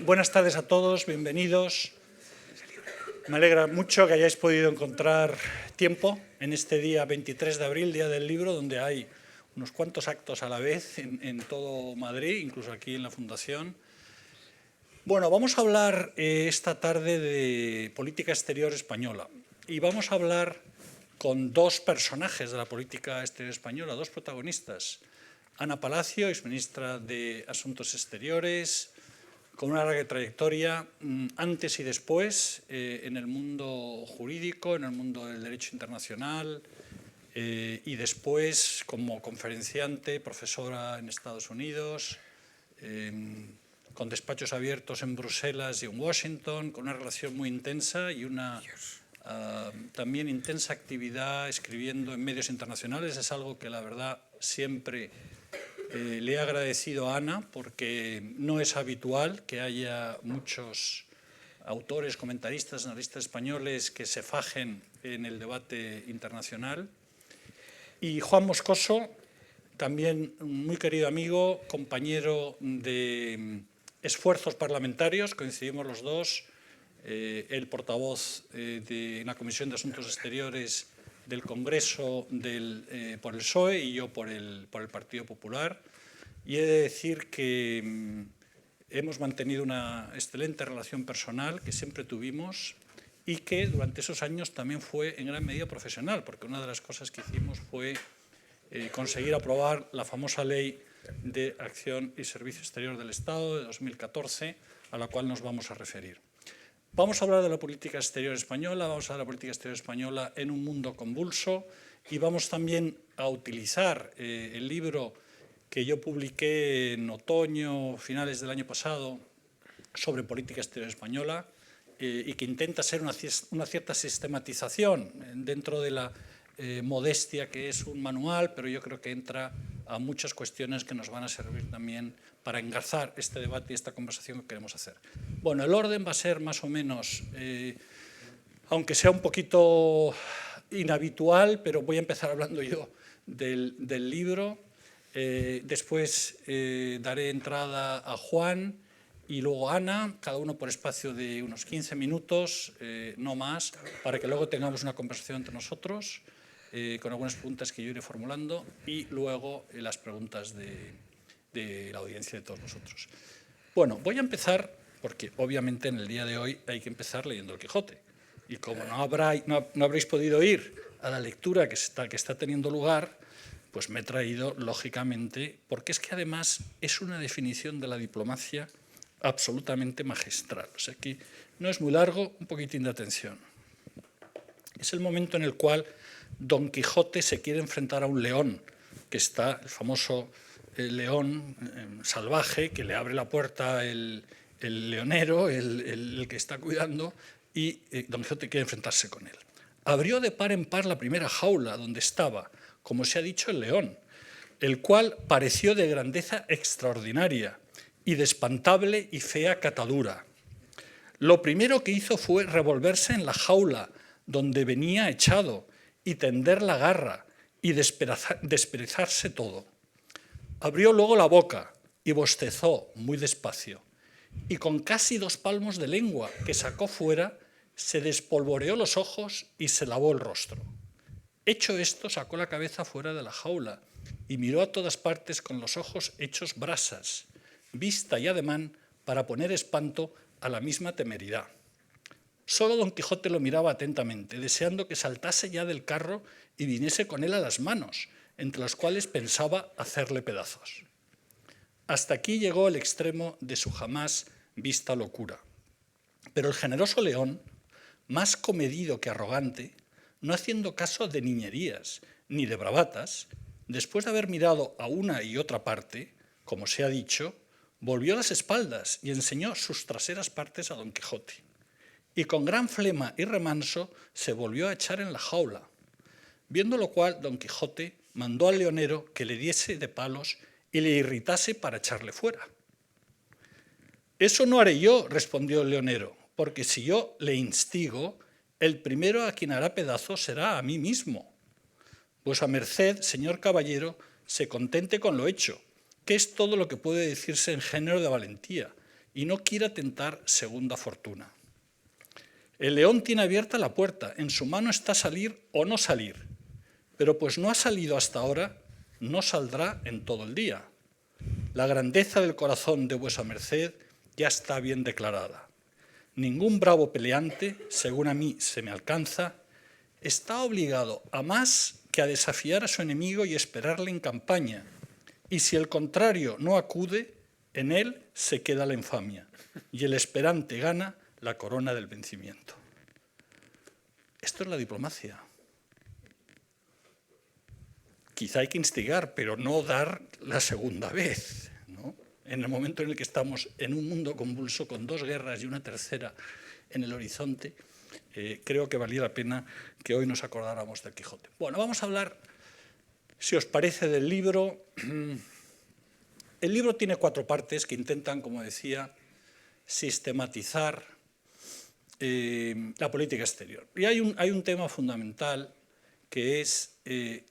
Buenas tardes a todos, bienvenidos. Me alegra mucho que hayáis podido encontrar tiempo en este día 23 de abril, Día del Libro, donde hay unos cuantos actos a la vez en todo Madrid, incluso aquí en la Fundación. Bueno, vamos a hablar esta tarde de política exterior española y vamos a hablar con dos personajes de la política exterior española, dos protagonistas. Ana Palacio, exministra de Asuntos Exteriores, con una larga trayectoria antes y después en el mundo jurídico, en el mundo del derecho internacional y después como conferenciante, profesora en Estados Unidos, con despachos abiertos en Bruselas y en Washington, con una relación muy intensa y una también intensa actividad escribiendo en medios internacionales. Es algo que la verdad siempre le he agradecido a Ana, porque no es habitual que haya muchos autores, comentaristas, analistas españoles que se fajen en el debate internacional. Y Juan Moscoso, también un muy querido amigo, compañero de esfuerzos parlamentarios, coincidimos los dos, el portavoz de la Comisión de Asuntos Exteriores del Congreso por el PSOE y yo por el Partido Popular. Y he de decir que hemos mantenido una excelente relación personal que siempre tuvimos y que durante esos años también fue en gran medida profesional, porque una de las cosas que hicimos fue conseguir aprobar la famosa Ley de Acción y Servicio Exterior del Estado de 2014, a la cual nos vamos a referir. Vamos a hablar de la política exterior española, vamos a hablar de la política exterior española en un mundo convulso y vamos también a utilizar el libro que yo publiqué en otoño, finales del año pasado, sobre política exterior española y que intenta ser una cierta sistematización dentro de la modestia que es un manual, pero yo creo que entra a muchas cuestiones que nos van a servir también para engarzar este debate y esta conversación que queremos hacer. Bueno, el orden va a ser más o menos, aunque sea un poquito inhabitual, pero voy a empezar hablando yo del libro. Después daré entrada a Juan y luego a Ana, cada uno por espacio de unos 15 minutos, no más, para que luego tengamos una conversación entre nosotros, con algunas preguntas que yo iré formulando y luego las preguntas de la audiencia de todos nosotros. Bueno, voy a empezar, porque obviamente en el día de hoy hay que empezar leyendo el Quijote. Y como no habréis podido ir a la lectura que está teniendo lugar, pues me he traído, lógicamente, porque es que además es una definición de la diplomacia absolutamente magistral. O sea que no es muy largo, un poquitín de atención. Es el momento en el cual Don Quijote se quiere enfrentar a un león, que está, el famoso león salvaje, que le abre la puerta el leonero, el que está cuidando, y Don Quijote quiere enfrentarse con él. Abrió de par en par la primera jaula donde estaba, como se ha dicho, el león, el cual pareció de grandeza extraordinaria y de espantable y fea catadura. Lo primero que hizo fue revolverse en la jaula donde venía echado y tender la garra y desperezarse todo. Abrió luego la boca y bostezó muy despacio, y con casi 2 palmos de lengua que sacó fuera, se despolvoreó los ojos y se lavó el rostro. Hecho esto, sacó la cabeza fuera de la jaula y miró a todas partes con los ojos hechos brasas, vista y ademán para poner espanto a la misma temeridad. Solo Don Quijote lo miraba atentamente, deseando que saltase ya del carro y viniese con él a las manos, entre las cuales pensaba hacerle pedazos. Hasta aquí llegó el extremo de su jamás vista locura. Pero el generoso león, más comedido que arrogante, no haciendo caso de niñerías ni de bravatas, después de haber mirado a una y otra parte, como se ha dicho, volvió las espaldas y enseñó sus traseras partes a Don Quijote. Y con gran flema y remanso se volvió a echar en la jaula. Viendo lo cual, Don Quijote mandó al leonero que le diese de palos y le irritase para echarle fuera. «Eso no haré yo», respondió el leonero, «porque si yo le instigo, el primero a quien hará pedazos será a mí mismo. Vuesa merced, señor caballero, se contente con lo hecho, que es todo lo que puede decirse en género de valentía, y no quiera tentar segunda fortuna. El león tiene abierta la puerta, en su mano está salir o no salir, pero pues no ha salido hasta ahora, no saldrá en todo el día. La grandeza del corazón de vuesa merced ya está bien declarada. Ningún bravo peleante, según a mí se me alcanza, está obligado a más que a desafiar a su enemigo y esperarle en campaña, y si el contrario no acude, en él se queda la infamia, y el esperante gana la corona del vencimiento. Esto es la diplomacia. Quizá hay que instigar, pero no dar la segunda vez, ¿no? En el momento en el que estamos en un mundo convulso, con 2 guerras y una tercera en el horizonte, creo que valía la pena que hoy nos acordáramos del Quijote. Bueno, vamos a hablar, si os parece, del libro. El libro tiene 4 partes que intentan, como decía, sistematizar la política exterior. Y hay un tema fundamental que es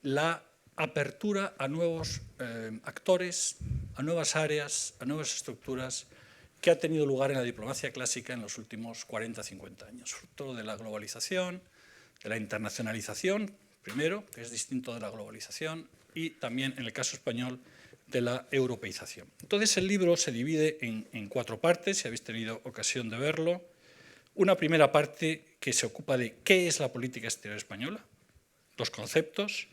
la apertura a nuevos actores, a nuevas áreas, a nuevas estructuras que ha tenido lugar en la diplomacia clásica en los últimos 40 o 50 años, fruto de la globalización, de la internacionalización, primero, que es distinto de la globalización, y también, en el caso español, de la europeización. Entonces, el libro se divide en 4 partes, si habéis tenido ocasión de verlo. Una primera parte que se ocupa de qué es la política exterior española, 2 conceptos,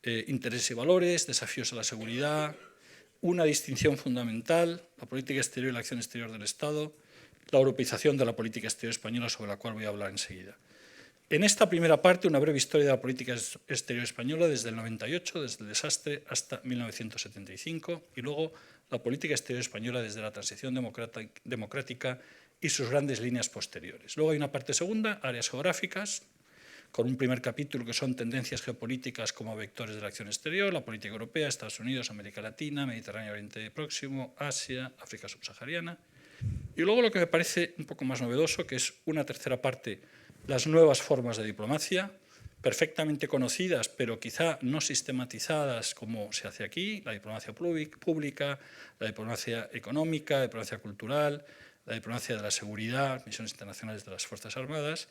intereses y valores, desafíos a la seguridad, una distinción fundamental, la política exterior y la acción exterior del Estado, la europeización de la política exterior española, sobre la cual voy a hablar enseguida. En esta primera parte, una breve historia de la política exterior española desde el 98, desde el desastre, hasta 1975, y luego la política exterior española desde la transición democrática y sus grandes líneas posteriores. Luego hay una parte segunda, áreas geográficas, con un primer capítulo que son tendencias geopolíticas como vectores de la acción exterior, la política europea, Estados Unidos, América Latina, Mediterráneo, Oriente Próximo, Asia, África subsahariana. Y luego lo que me parece un poco más novedoso, que es una tercera parte, las nuevas formas de diplomacia, perfectamente conocidas, pero quizá no sistematizadas como se hace aquí, la diplomacia pública, la diplomacia económica, la diplomacia cultural, la diplomacia de la seguridad, misiones internacionales de las Fuerzas Armadas,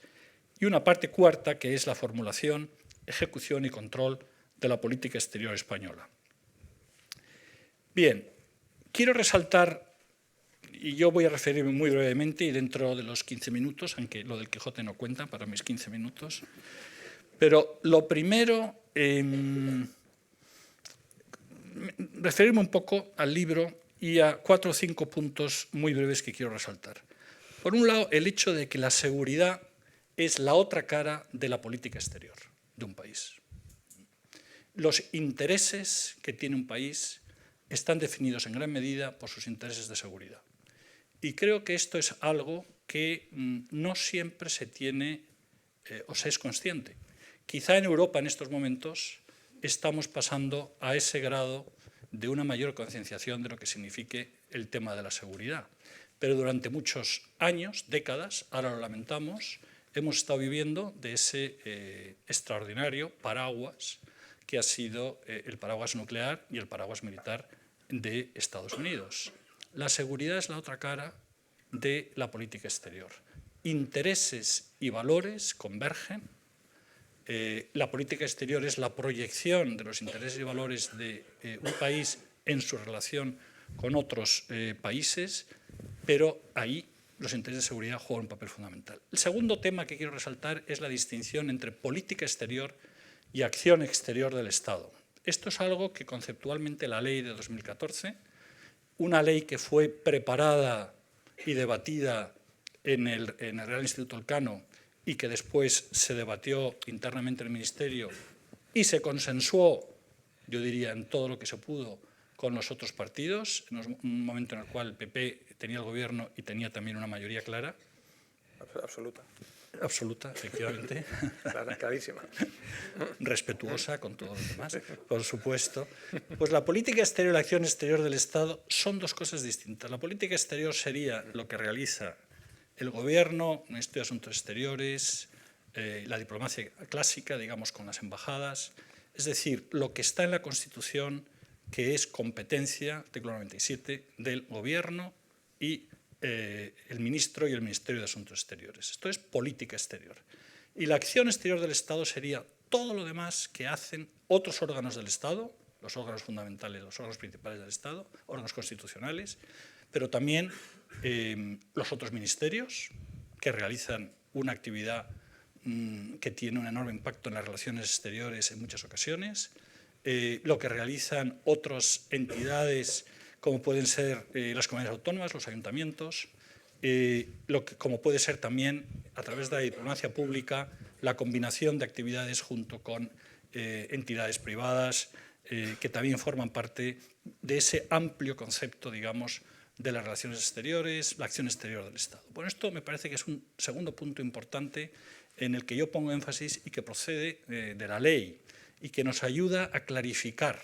y una parte cuarta, que es la formulación, ejecución y control de la política exterior española. Bien, quiero resaltar, y yo voy a referirme muy brevemente y dentro de los 15 minutos, aunque lo del Quijote no cuenta para mis 15 minutos, pero lo primero, referirme un poco al libro y a 4 o 5 puntos muy breves que quiero resaltar. Por un lado, el hecho de que la seguridad es la otra cara de la política exterior de un país. Los intereses que tiene un país están definidos en gran medida por sus intereses de seguridad. Y creo que esto es algo que no siempre se tiene o se es consciente. Quizá en Europa en estos momentos estamos pasando a ese grado de una mayor concienciación de lo que signifique el tema de la seguridad. Pero durante muchos años, décadas, ahora lo lamentamos, hemos estado viviendo de ese extraordinario paraguas que ha sido el paraguas nuclear y el paraguas militar de Estados Unidos. La seguridad es la otra cara de la política exterior. Intereses y valores convergen. La política exterior es la proyección de los intereses y valores de un país en su relación con otros países, pero ahí los intereses de seguridad juegan un papel fundamental. El segundo tema que quiero resaltar es la distinción entre política exterior y acción exterior del Estado. Esto es algo que conceptualmente la ley de 2014, una ley que fue preparada y debatida en el Real Instituto Elcano y que después se debatió internamente en el Ministerio y se consensuó, yo diría, en todo lo que se pudo con los otros partidos, en un momento en el cual el PP tenía el gobierno y tenía también una mayoría clara. Absoluta. Absoluta, efectivamente. Clarísima. Respetuosa con todos los demás, por supuesto. Pues la política exterior y la acción exterior del Estado son 2 cosas distintas. La política exterior sería lo que realiza el gobierno, el Ministerio de Asuntos Exteriores, la diplomacia clásica, digamos, con las embajadas, es decir, lo que está en la Constitución, que es competencia, artículo 97, del gobierno y el ministro y el Ministerio de Asuntos Exteriores. Esto es política exterior. Y la acción exterior del Estado sería todo lo demás que hacen otros órganos del Estado, los órganos fundamentales, los órganos principales del Estado, órganos constitucionales, pero también los otros ministerios que realizan una actividad que tiene un enorme impacto en las relaciones exteriores en muchas ocasiones, lo que realizan otras entidades como pueden ser las comunidades autónomas, los ayuntamientos, como puede ser también, a través de la diplomacia pública, la combinación de actividades junto con entidades privadas que también forman parte de ese amplio concepto, digamos, de las relaciones exteriores, la acción exterior del Estado. Bueno, esto me parece que es un segundo punto importante en el que yo pongo énfasis y que procede de la ley y que nos ayuda a clarificar.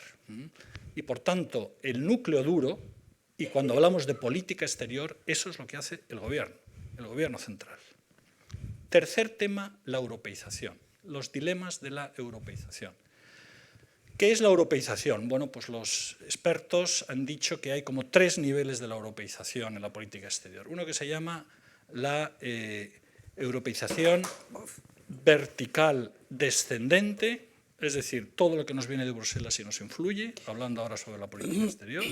Y, por tanto, el núcleo duro, y cuando hablamos de política exterior, eso es lo que hace el gobierno central. Tercer tema, la europeización, los dilemas de la europeización. ¿Qué es la europeización? Bueno, pues los expertos han dicho que hay como 3 niveles de la europeización en la política exterior. Uno que se llama la europeización vertical descendente, es decir, todo lo que nos viene de Bruselas y nos influye, hablando ahora sobre la política exterior,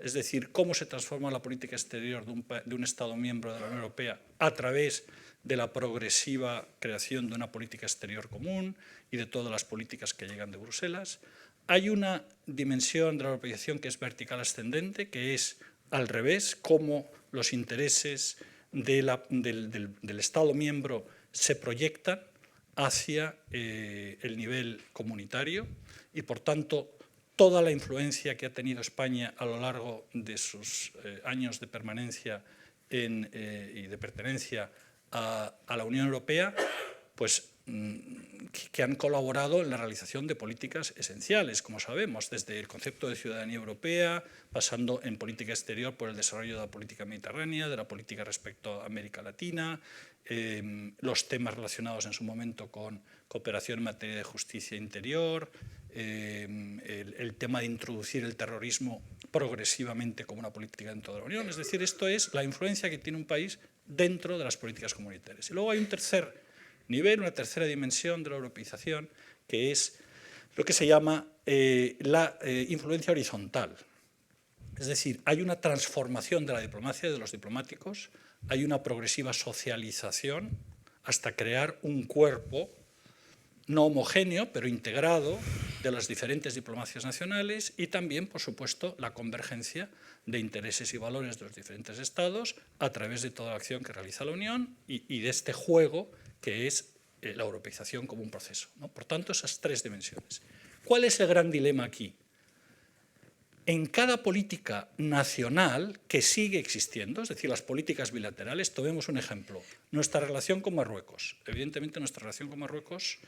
es decir, cómo se transforma la política exterior de un Estado miembro de la Unión Europea a través de la progresiva creación de una política exterior común y de todas las políticas que llegan de Bruselas. Hay una dimensión de la europeización que es vertical ascendente, que es al revés, cómo los intereses del Estado miembro se proyectan hacia el nivel comunitario y, por tanto, toda la influencia que ha tenido España a lo largo de sus años de permanencia y de pertenencia a la Unión Europea, pues que han colaborado en la realización de políticas esenciales, como sabemos, desde el concepto de ciudadanía europea, pasando en política exterior por el desarrollo de la política mediterránea, de la política respecto a América Latina, los temas relacionados en su momento con cooperación en materia de justicia interior, el tema de introducir el terrorismo progresivamente como una política dentro de la Unión. Es decir, esto es la influencia que tiene un país dentro de las políticas comunitarias. Y luego hay un tercer nivel, una tercera dimensión de la europeización, que es lo que se llama la influencia horizontal. Es decir, hay una transformación de la diplomacia, de los diplomáticos, hay una progresiva socialización hasta crear un cuerpo no homogéneo, pero integrado de las diferentes diplomacias nacionales y también, por supuesto, la convergencia de intereses y valores de los diferentes estados a través de toda la acción que realiza la Unión y de este juego que es la europeización como un proceso, ¿no? Por tanto, esas 3 dimensiones. ¿Cuál es el gran dilema aquí? En cada política nacional que sigue existiendo, es decir, las políticas bilaterales, tomemos un ejemplo, nuestra relación con Marruecos. Evidentemente, nuestra relación con Marruecos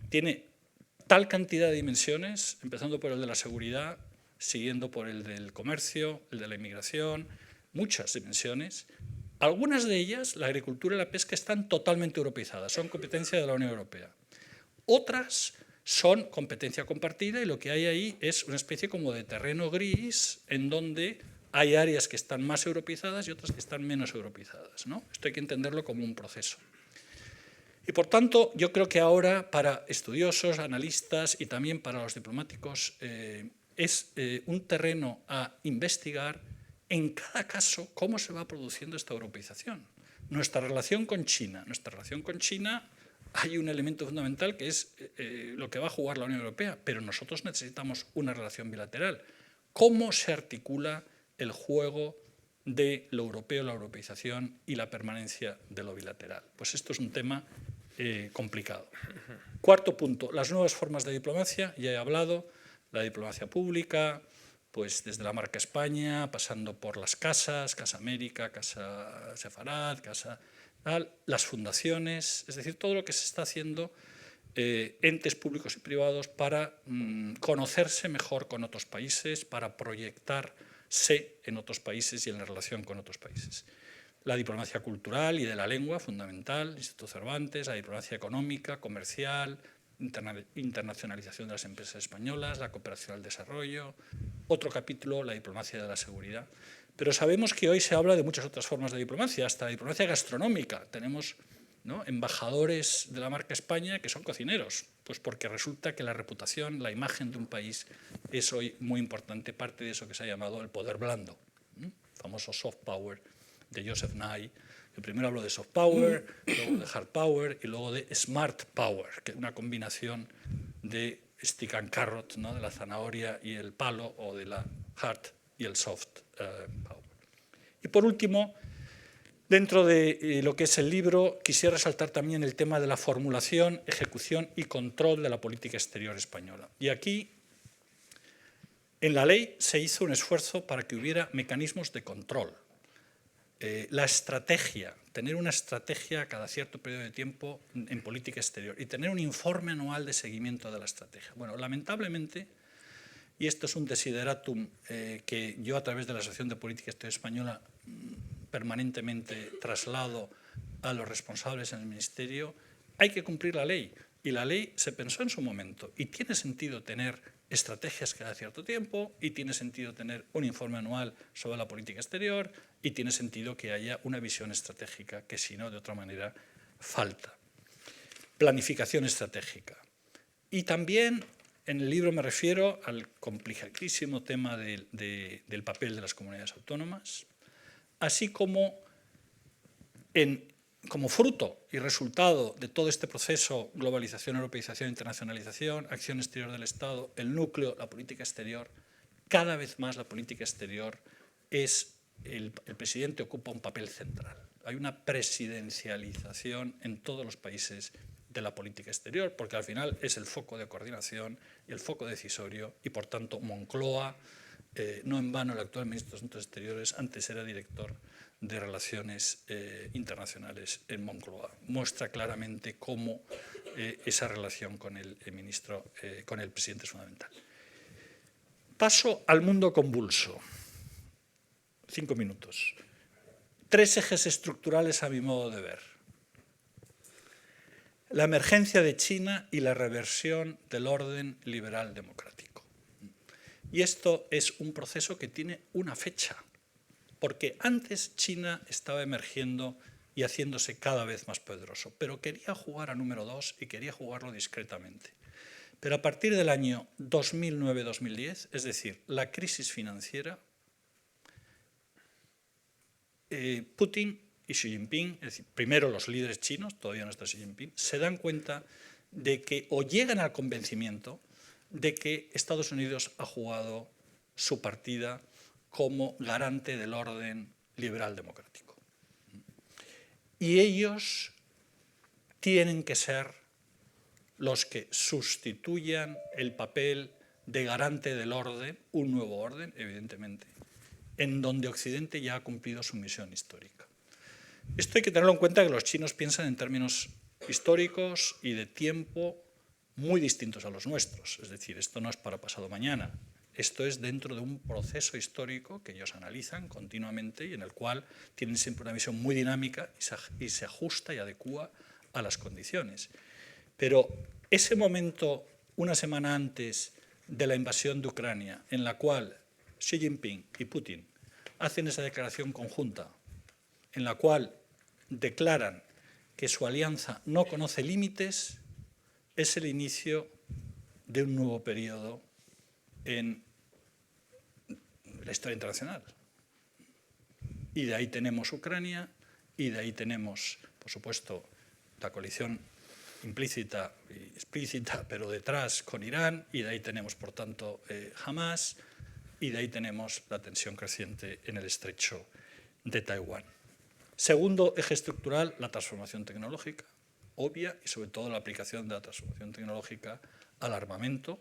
tiene tal cantidad de dimensiones, empezando por el de la seguridad, siguiendo por el del comercio, el de la inmigración, muchas dimensiones. Algunas de ellas, la agricultura y la pesca, están totalmente europeizadas, son competencia de la Unión Europea. Otras son competencia compartida y lo que hay ahí es una especie como de terreno gris en donde hay áreas que están más europeizadas y otras que están menos europeizadas, ¿no? Esto hay que entenderlo como un proceso. Y, por tanto, yo creo que ahora para estudiosos, analistas y también para los diplomáticos es un terreno a investigar en cada caso cómo se va produciendo esta europeización. Nuestra relación con China, hay un elemento fundamental que es lo que va a jugar la Unión Europea, pero nosotros necesitamos una relación bilateral. ¿Cómo se articula el juego de lo europeo, la europeización y la permanencia de lo bilateral? Pues esto es un tema complicado. Cuarto punto, las nuevas formas de diplomacia, ya he hablado, la diplomacia pública, pues desde la marca España, pasando por las casas, Casa América, Casa Sefarad, las fundaciones, es decir, todo lo que se está haciendo, entes públicos y privados para conocerse mejor con otros países, para proyectarse en otros países y en la relación con otros países. La diplomacia cultural y de la lengua, fundamental, Instituto Cervantes, la diplomacia económica, comercial, internacionalización de las empresas españolas, la cooperación al desarrollo. Otro capítulo, la diplomacia de la seguridad. Pero sabemos que hoy se habla de muchas otras formas de diplomacia, hasta la diplomacia gastronómica. Tenemos, ¿no?, embajadores de la marca España que son cocineros, pues porque resulta que la reputación, la imagen de un país es hoy muy importante, parte de eso que se ha llamado el poder blando, el famoso soft power de Joseph Nye, que primero habló de soft power, luego de hard power y luego de smart power, que es una combinación de stick and carrot, ¿no?, de la zanahoria y el palo, o de la hard y el soft power. Y por último, dentro de lo que es el libro, quisiera resaltar también el tema de la formulación, ejecución y control de la política exterior española. Y aquí, en la ley, se hizo un esfuerzo para que hubiera mecanismos de control. La estrategia, tener una estrategia cada cierto periodo de tiempo en política exterior y tener un informe anual de seguimiento de la estrategia. Bueno, lamentablemente, y esto es un desideratum que yo a través de la Asociación de Política Exterior Española permanentemente traslado a los responsables en el Ministerio, hay que cumplir la ley. Y la ley se pensó en su momento y tiene sentido tener estrategias cada cierto tiempo y tiene sentido tener un informe anual sobre la política exterior y tiene sentido que haya una visión estratégica que, si no, de otra manera, falta. Planificación estratégica. Y también en el libro me refiero al complicadísimo tema del papel de las comunidades autónomas, así como como fruto y resultado de todo este proceso, globalización, europeización, internacionalización, acción exterior del Estado, el núcleo, la política exterior, cada vez más la política exterior el presidente ocupa un papel central. Hay una presidencialización en todos los países de la política exterior, porque al final es el foco de coordinación y el foco decisorio, y por tanto Moncloa, no en vano el actual ministro de Asuntos Exteriores, antes era director de Relaciones Internacionales en Moncloa. Muestra claramente cómo esa relación con el presidente es fundamental. Paso al mundo convulso. 5 minutos. 3 ejes estructurales a mi modo de ver. La emergencia de China y la reversión del orden liberal democrático. Y esto es un proceso que tiene una fecha, porque antes China estaba emergiendo y haciéndose cada vez más poderoso, pero quería jugar a número 2 y quería jugarlo discretamente. Pero a partir del año 2009-2010, es decir, la crisis financiera, Putin y Xi Jinping, es decir, primero los líderes chinos, todavía no está Xi Jinping, se dan cuenta de que, o llegan al convencimiento de que Estados Unidos ha jugado su partida como garante del orden liberal democrático. Y ellos tienen que ser los que sustituyan el papel de garante del orden, un nuevo orden, evidentemente, en donde Occidente ya ha cumplido su misión histórica. Esto hay que tenerlo en cuenta, que los chinos piensan en términos históricos y de tiempo muy distintos a los nuestros. Es decir, esto no es para pasado mañana. Esto es dentro de un proceso histórico que ellos analizan continuamente y en el cual tienen siempre una visión muy dinámica y se ajusta y adecúa a las condiciones. Pero ese momento, una semana antes de la invasión de Ucrania, en la cual Xi Jinping y Putin hacen esa declaración conjunta, en la cual declaran que su alianza no conoce límites, es el inicio de un nuevo periodo en la historia internacional. Y de ahí tenemos Ucrania, y de ahí tenemos, por supuesto, la coalición implícita y explícita, pero detrás con Irán, y de ahí tenemos, por tanto, Hamás, y de ahí tenemos la tensión creciente en el estrecho de Taiwán. Segundo eje estructural, la transformación tecnológica, obvia, y sobre todo la aplicación de la transformación tecnológica al armamento,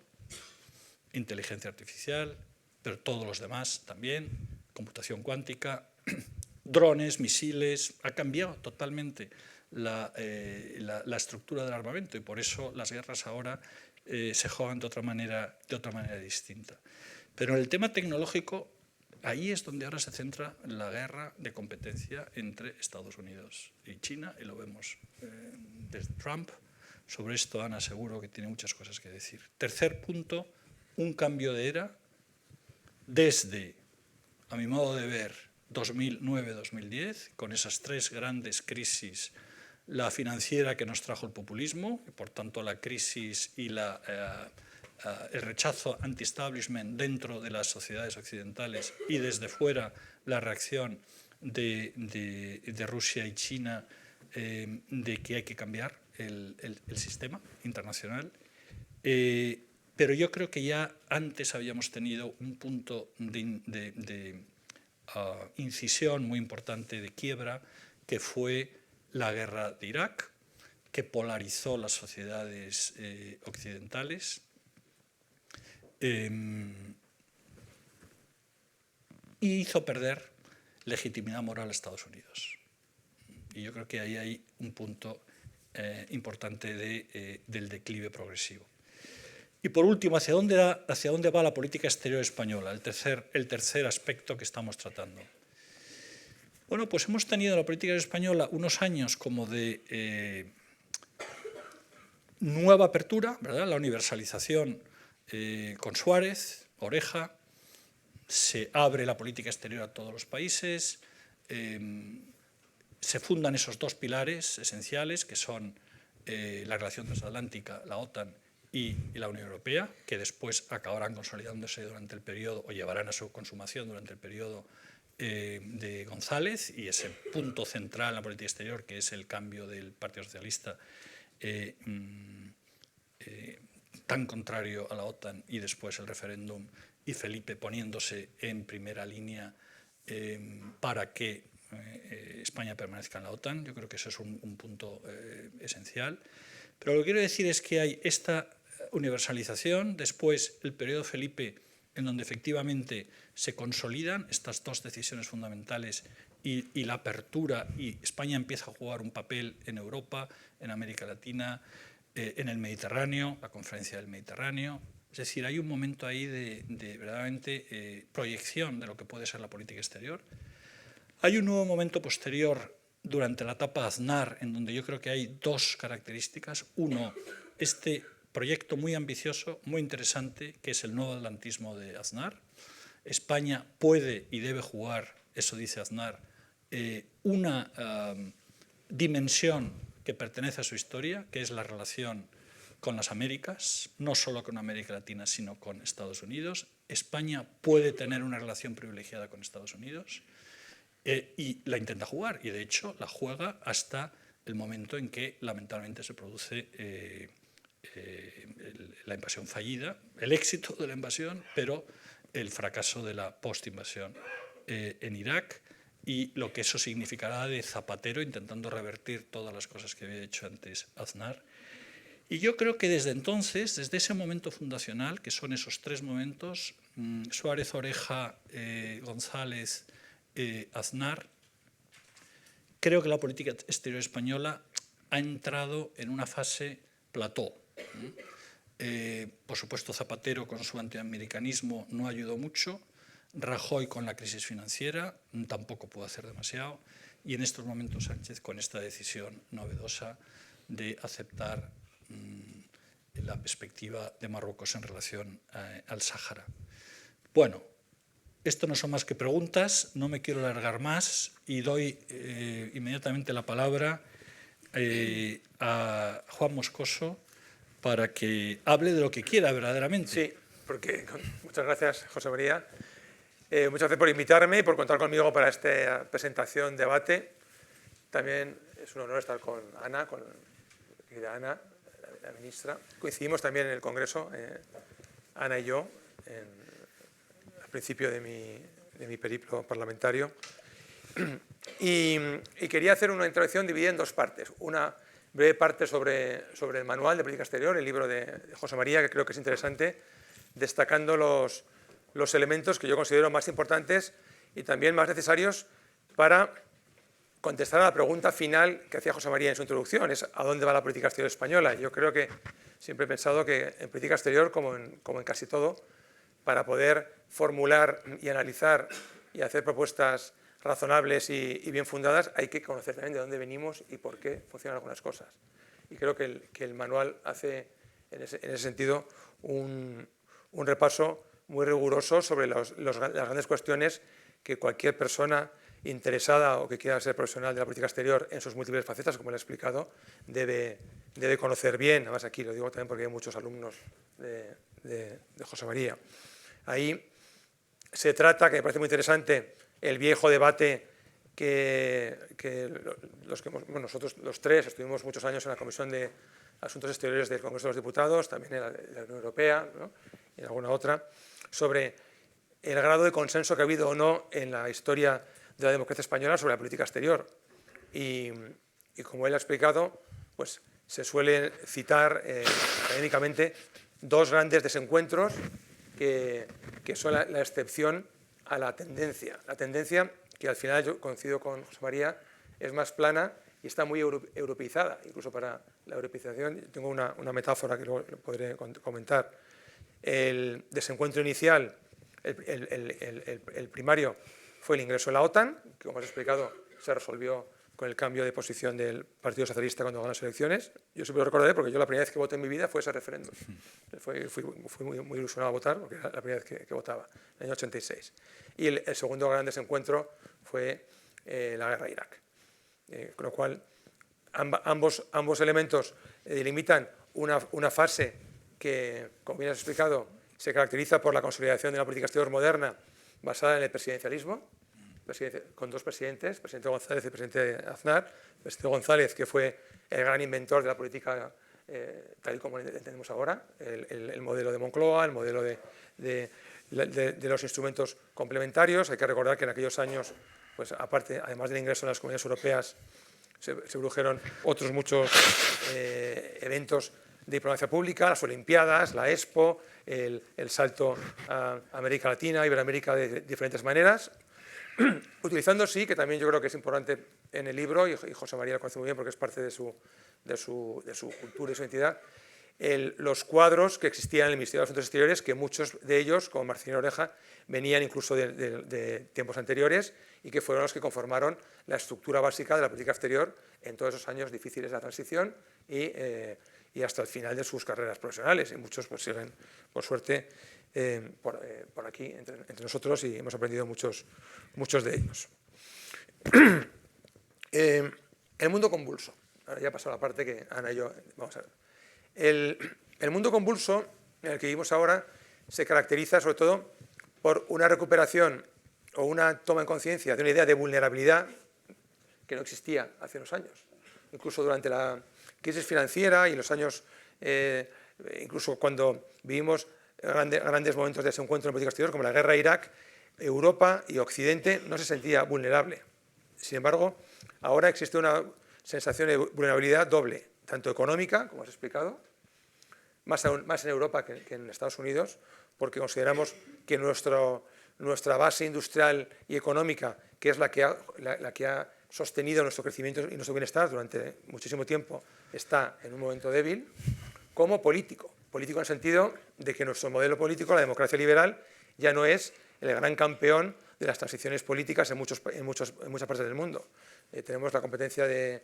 inteligencia artificial, pero todos los demás también, computación cuántica, drones, misiles. Ha cambiado totalmente la estructura del armamento y por eso las guerras ahora se juegan de otra manera distinta. Pero en el tema tecnológico, ahí es donde ahora se centra la guerra de competencia entre Estados Unidos y China, y lo vemos desde Trump. Sobre esto Ana seguro que tiene muchas cosas que decir. Tercer punto, un cambio de era desde a mi modo de ver, 2009-2010, con esas tres grandes crisis, la financiera que nos trajo el populismo, y por tanto la crisis y el rechazo anti-establishment dentro de las sociedades occidentales y desde fuera la reacción de Rusia y China de que hay que cambiar el sistema internacional. Pero yo creo que ya antes habíamos tenido un punto de incisión muy importante, de quiebra, que fue la guerra de Irak, que polarizó las sociedades occidentales y hizo perder legitimidad moral a Estados Unidos. Y yo creo que ahí hay un punto importante del declive progresivo. Y por último, ¿hacia dónde va la política exterior española? El tercer aspecto que estamos tratando. Bueno, pues hemos tenido en la política española unos años como de nueva apertura, ¿verdad? La universalización con Suárez, Oreja, se abre la política exterior a todos los países, se fundan esos dos pilares esenciales que son la relación transatlántica, la OTAN y la Unión Europea, que después acabarán consolidándose durante el periodo o llevarán a su consumación durante el periodo de González, y ese punto central en la política exterior, que es el cambio del Partido Socialista tan contrario a la OTAN, y después el referéndum y Felipe poniéndose en primera línea para que España permanezca en la OTAN. Yo creo que eso es un punto esencial. Pero lo que quiero decir es que hay esta universalización, después el periodo Felipe, en donde efectivamente se consolidan estas dos decisiones fundamentales y la apertura, y España empieza a jugar un papel en Europa, en América Latina, en el Mediterráneo, la conferencia del Mediterráneo. Es decir, hay un momento ahí de verdaderamente proyección de lo que puede ser la política exterior. Hay un nuevo momento posterior durante la etapa Aznar, en donde yo creo que hay dos características. Uno, este proyecto muy ambicioso, muy interesante, que es el nuevo atlantismo de Aznar. España puede y debe jugar, eso dice Aznar, una dimensión que pertenece a su historia, que es la relación con las Américas, no solo con América Latina, sino con Estados Unidos. España puede tener una relación privilegiada con Estados Unidos y la intenta jugar, y de hecho la juega hasta el momento en que lamentablemente se produce la invasión fallida, el éxito de la invasión, pero el fracaso de la post-invasión en Irak, y lo que eso significará de Zapatero intentando revertir todas las cosas que había hecho antes Aznar. Y yo creo que desde entonces, desde ese momento fundacional, que son esos tres momentos, Suárez, Oreja, González, Aznar, creo que la política exterior española ha entrado en una fase plató. Por supuesto, Zapatero con su antiamericanismo no ayudó mucho, Rajoy con la crisis financiera tampoco pudo hacer demasiado, y en estos momentos Sánchez con esta decisión novedosa de aceptar la perspectiva de Marruecos en relación al Sáhara. Bueno, esto no son más que preguntas, no me quiero alargar más y doy inmediatamente la palabra a Juan Moscoso para que hable de lo que quiera verdaderamente. Sí, porque muchas gracias, José María. Muchas gracias por invitarme y por contar conmigo para esta presentación, debate. También es un honor estar con Ana, con la querida Ana, la ministra. Coincidimos también en el Congreso, Ana y yo, al principio de mi periplo parlamentario. Y quería hacer una introducción dividida en dos partes. Una breve parte sobre el manual de política exterior, el libro de José María, que creo que es interesante, destacando los elementos que yo considero más importantes y también más necesarios para contestar a la pregunta final que hacía José María en su introducción, es ¿a dónde va la política exterior española? Yo creo que siempre he pensado que en política exterior, como en casi todo, para poder formular y analizar y hacer propuestas razonables y bien fundadas, hay que conocer también de dónde venimos y por qué funcionan algunas cosas. Y creo que el manual hace, en ese sentido, un repaso muy riguroso sobre las grandes cuestiones que cualquier persona interesada o que quiera ser profesional de la política exterior en sus múltiples facetas, como le he explicado, debe conocer bien. Además, aquí lo digo también porque hay muchos alumnos de José María. Ahí se trata, que me parece muy interesante, el viejo debate que nosotros los tres estuvimos muchos años en la Comisión de Asuntos Exteriores del Congreso de los Diputados, también en la Unión Europea, ¿no?, y en alguna otra, sobre el grado de consenso que ha habido o no en la historia de la democracia española sobre la política exterior. Y como él ha explicado, pues se suele citar académicamente dos grandes desencuentros que son la excepción a la tendencia. La tendencia, que al final yo coincido con José María, es más plana y está muy europeizada. Incluso para la europeización tengo una metáfora que luego podré comentar. El desencuentro inicial, el primario, fue el ingreso a la OTAN, que como has explicado se resolvió con el cambio de posición del Partido Socialista cuando ganó las elecciones. Yo siempre lo recordaré porque yo la primera vez que voté en mi vida fue ese referéndum. Fui muy ilusionado a votar porque era la primera vez que votaba, en el año 86. Y el segundo gran desencuentro fue la guerra a Irak. Con lo cual, ambos elementos delimitan una fase que, como bien has explicado, se caracteriza por la consolidación de una política exterior moderna basada en el presidencialismo, con dos presidentes, el presidente González y el presidente Aznar. El presidente González, que fue el gran inventor de la política tal y como la entendemos ahora, el modelo de Moncloa, el modelo de los instrumentos complementarios. Hay que recordar que en aquellos años, pues además del ingreso en las comunidades europeas, se produjeron otros muchos eventos de diplomacia pública, las Olimpiadas, la Expo, el salto a América Latina, Iberoamérica de diferentes maneras, utilizando, sí, que también yo creo que es importante en el libro, y José María lo conoce muy bien porque es parte de su cultura y su identidad, los cuadros que existían en el Ministerio de Asuntos Exteriores, que muchos de ellos, como Marcelino Oreja, venían incluso de tiempos anteriores y que fueron los que conformaron la estructura básica de la política exterior en todos esos años difíciles de la transición y hasta el final de sus carreras profesionales. Y muchos pues siguen, por suerte, por aquí entre nosotros, y hemos aprendido muchos de ellos. El mundo convulso. Ahora ya ha pasado la parte que Ana y yo vamos a ver. El mundo convulso en el que vivimos ahora se caracteriza sobre todo por una recuperación o una toma en conciencia de una idea de vulnerabilidad que no existía hace unos años. Incluso durante la crisis financiera y los años, incluso cuando vivimos grandes momentos de desencuentro en política exterior, como la guerra a Irak, Europa y Occidente no se sentía vulnerable. Sin embargo, ahora existe una sensación de vulnerabilidad doble, tanto económica, como has explicado, más en Europa que en Estados Unidos, porque consideramos que nuestra base industrial y económica, que es la que ha sostenido nuestro crecimiento y nuestro bienestar durante muchísimo tiempo, está en un momento débil, como político. Político en el sentido de que nuestro modelo político, la democracia liberal, ya no es el gran campeón de las transiciones políticas en muchas partes del mundo. Tenemos la competencia de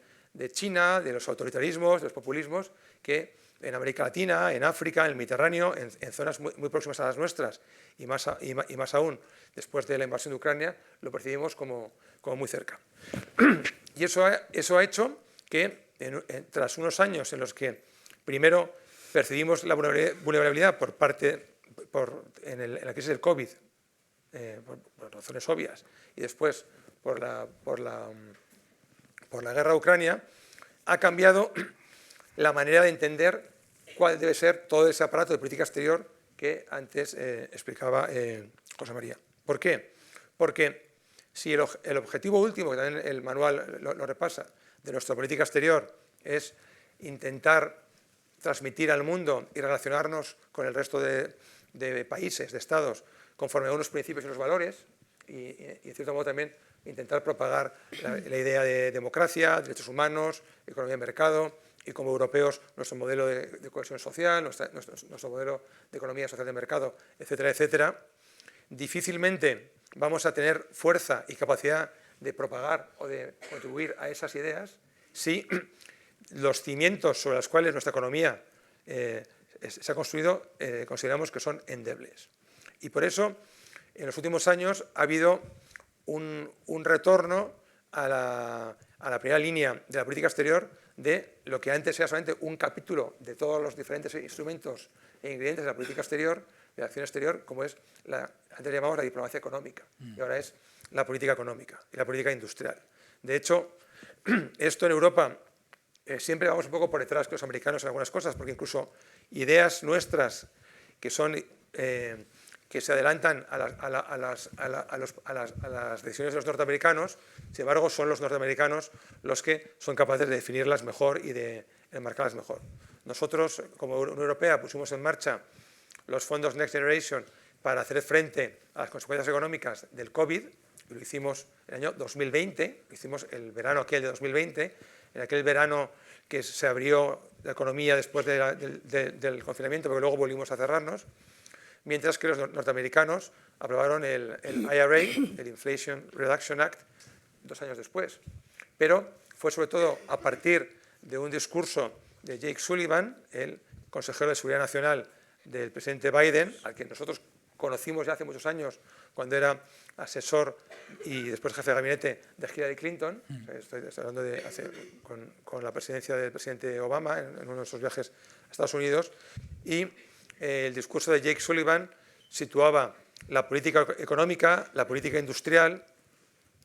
China, de los autoritarismos, de los populismos, que en América Latina, en África, en el Mediterráneo, en zonas muy próximas a las nuestras, y más aún después de la invasión de Ucrania, lo percibimos como muy cerca. Y eso ha hecho que, tras unos años en los que primero percibimos la vulnerabilidad en la crisis del COVID, por razones obvias, y después por la guerra de Ucrania, ha cambiado la manera de entender cuál debe ser todo ese aparato de política exterior que antes explicaba José María. ¿Por qué? Porque si el objetivo último, que también el manual lo repasa, de nuestra política exterior es intentar transmitir al mundo y relacionarnos con el resto de países, de estados, conforme a unos principios y unos valores, y en cierto modo también intentar propagar la idea de democracia, derechos humanos, economía de mercado, y como europeos nuestro modelo de cohesión social, nuestro modelo de economía social de mercado, etcétera, etcétera, difícilmente vamos a tener fuerza y capacidad de propagar o de contribuir a esas ideas si los cimientos sobre los cuales nuestra economía se ha construido consideramos que son endebles. Y por eso, en los últimos años ha habido un retorno a la primera línea de la política exterior de lo que antes era solamente un capítulo de todos los diferentes instrumentos e ingredientes de la política exterior, de la acción exterior, como es, antes llamamos la diplomacia económica, y ahora es la política económica y la política industrial. De hecho, esto en Europa siempre vamos un poco por detrás que los americanos en algunas cosas, porque incluso ideas nuestras que son que se adelantan a las decisiones de los norteamericanos, sin embargo son los norteamericanos los que son capaces de definirlas mejor y de enmarcarlas mejor. Nosotros, como Unión Europea, pusimos en marcha los fondos Next Generation para hacer frente a las consecuencias económicas del COVID, y lo hicimos en el año 2020, lo hicimos el verano aquel de 2020, en aquel verano que se abrió la economía después del confinamiento, pero luego volvimos a cerrarnos, mientras que los norteamericanos aprobaron el IRA, el Inflation Reduction Act, 2 años después. Pero fue sobre todo a partir de un discurso de Jake Sullivan, el consejero de Seguridad Nacional del presidente Biden, al que nosotros conocimos ya hace muchos años cuando era asesor y después jefe de gabinete de Hillary Clinton. Estoy hablando de con la presidencia del presidente Obama en uno de sus viajes a Estados Unidos. Y el discurso de Jake Sullivan situaba la política económica, la política industrial,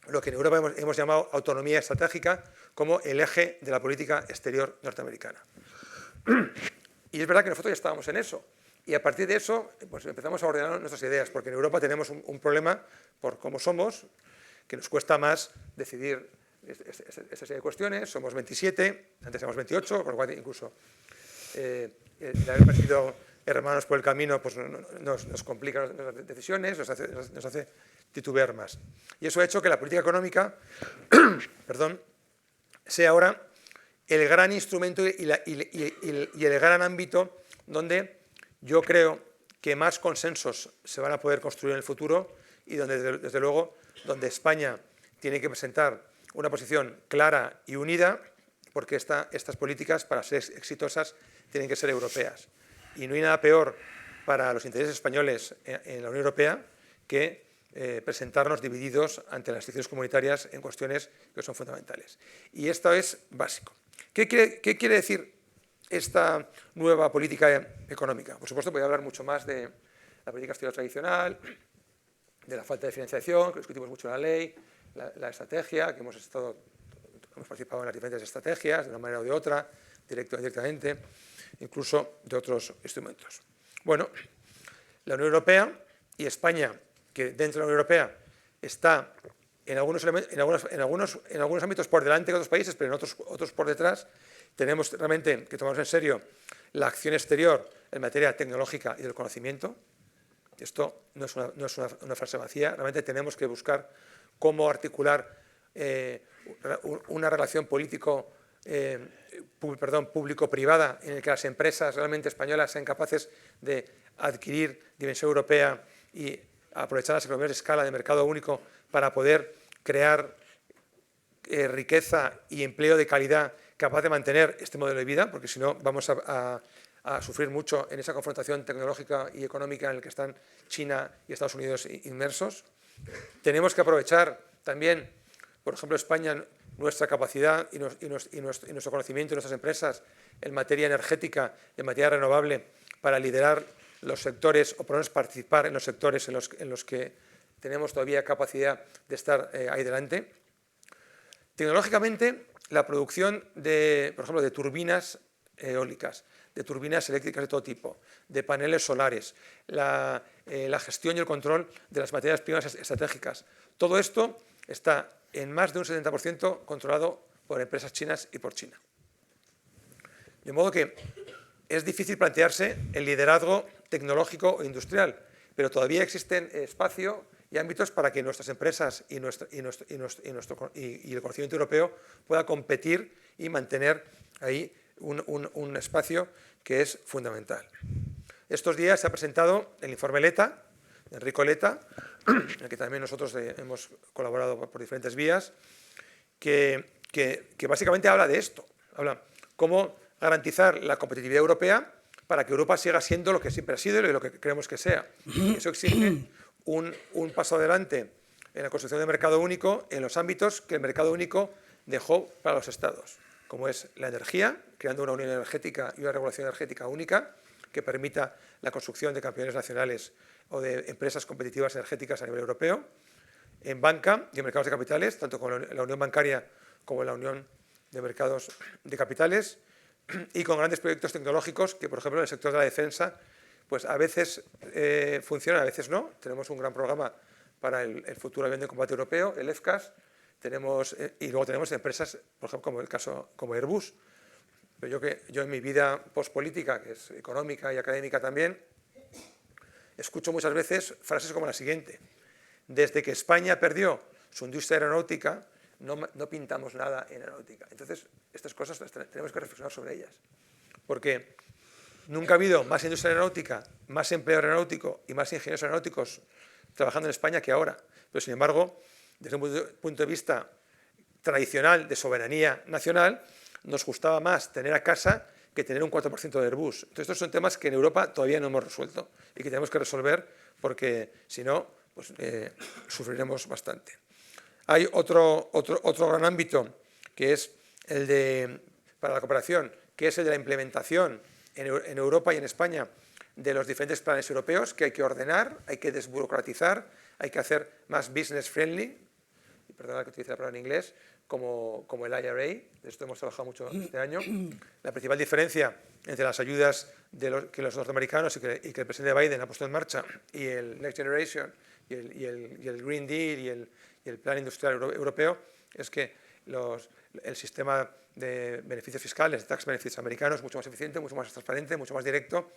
lo que en Europa hemos llamado autonomía estratégica, como el eje de la política exterior norteamericana. Y es verdad que nosotros ya estábamos en eso. Y a partir de eso pues empezamos a ordenar nuestras ideas, porque en Europa tenemos un problema por cómo somos, que nos cuesta más decidir esta serie de cuestiones. Somos 27, antes éramos 28, con lo cual incluso el haber perdido hermanos por el camino pues nos complica las decisiones, nos hace titubear más. Y eso ha hecho que la política económica sea ahora el gran instrumento y el gran ámbito donde yo creo que más consensos se van a poder construir en el futuro y donde, desde luego, donde España tiene que presentar una posición clara y unida, porque estas políticas, para ser exitosas, tienen que ser europeas. Y no hay nada peor para los intereses españoles en la Unión Europea que presentarnos divididos ante las instituciones comunitarias en cuestiones que son fundamentales. Y esto es básico. ¿Qué quiere decir esta nueva política económica? Por supuesto, voy a hablar mucho más de la política exterior tradicional, de la falta de financiación, que discutimos mucho en la ley, la estrategia, que hemos participado en las diferentes estrategias, de una manera o de otra, directa o indirectamente, incluso de otros instrumentos. Bueno, la Unión Europea y España, que dentro de la Unión Europea está en algunos ámbitos por delante que otros países, pero en otros por detrás, tenemos realmente que tomarnos en serio la acción exterior en materia tecnológica y del conocimiento. Esto no es una frase vacía, realmente tenemos que buscar cómo articular una relación público-privada en la que las empresas realmente españolas sean capaces de adquirir dimensión europea y aprovechar las economías de escala de mercado único para poder crear riqueza y empleo de calidad capaz de mantener este modelo de vida, porque si no vamos a sufrir mucho en esa confrontación tecnológica y económica en la que están China y Estados Unidos inmersos. Tenemos que aprovechar también, por ejemplo, España, nuestra capacidad y nuestro conocimiento y nuestras empresas en materia energética, en materia renovable, para liderar los sectores o por lo menos participar en los sectores en los que tenemos todavía capacidad de estar ahí delante. Tecnológicamente, la producción por ejemplo, de turbinas eólicas, de turbinas eléctricas de todo tipo, de paneles solares, la gestión y el control de las materias primas estratégicas. Todo esto está en más de un 70% controlado por empresas chinas y por China. De modo que es difícil plantearse el liderazgo tecnológico o industrial, pero todavía existen espacio y ámbitos para que nuestras empresas y el conocimiento europeo pueda competir y mantener ahí un espacio que es fundamental. Estos días se ha presentado el informe Letta, de Enrico Letta, en el que también nosotros hemos colaborado por diferentes vías, que básicamente habla de esto, habla cómo garantizar la competitividad europea para que Europa siga siendo lo que siempre ha sido y lo que queremos que sea. Eso exige un paso adelante en la construcción del mercado único en los ámbitos que el mercado único dejó para los Estados, como es la energía, creando una unión energética y una regulación energética única que permita la construcción de campeones nacionales o de empresas competitivas energéticas a nivel europeo, en banca y en mercados de capitales, tanto con la unión bancaria como la unión de mercados de capitales, y con grandes proyectos tecnológicos que, por ejemplo, en el sector de la defensa, pues a veces funcionan, a veces no. Tenemos un gran programa para el futuro avión de combate europeo, el FCAS, y luego tenemos empresas, por ejemplo, como el caso como Airbus. Pero yo en mi vida postpolítica, que es económica y académica también, escucho muchas veces frases como la siguiente: desde que España perdió su industria aeronáutica, no pintamos nada en aeronáutica. Entonces, estas cosas tenemos que reflexionar sobre ellas. Porque nunca ha habido más industria aeronáutica, más empleo aeronáutico y más ingenieros aeronáuticos trabajando en España que ahora. Pero, sin embargo, desde un punto de vista tradicional de soberanía nacional, nos gustaba más tener a casa que tener un 4% de Airbus. Entonces, estos son temas que en Europa todavía no hemos resuelto y que tenemos que resolver porque, si no, pues, sufriremos bastante. Hay otro gran ámbito que es para la cooperación, que es el de la implementación en Europa y en España de los diferentes planes europeos, que hay que ordenar, hay que desburocratizar, hay que hacer más business friendly, y perdona que utilice la palabra en inglés, como el IRA, de esto hemos trabajado mucho este año. La principal diferencia entre las ayudas que los norteamericanos y que el presidente Biden ha puesto en marcha y el Next Generation y el Green Deal y el Plan Industrial Europeo es que el sistema de beneficios fiscales, de tax benefits americanos, es mucho más eficiente, mucho más transparente, mucho más directo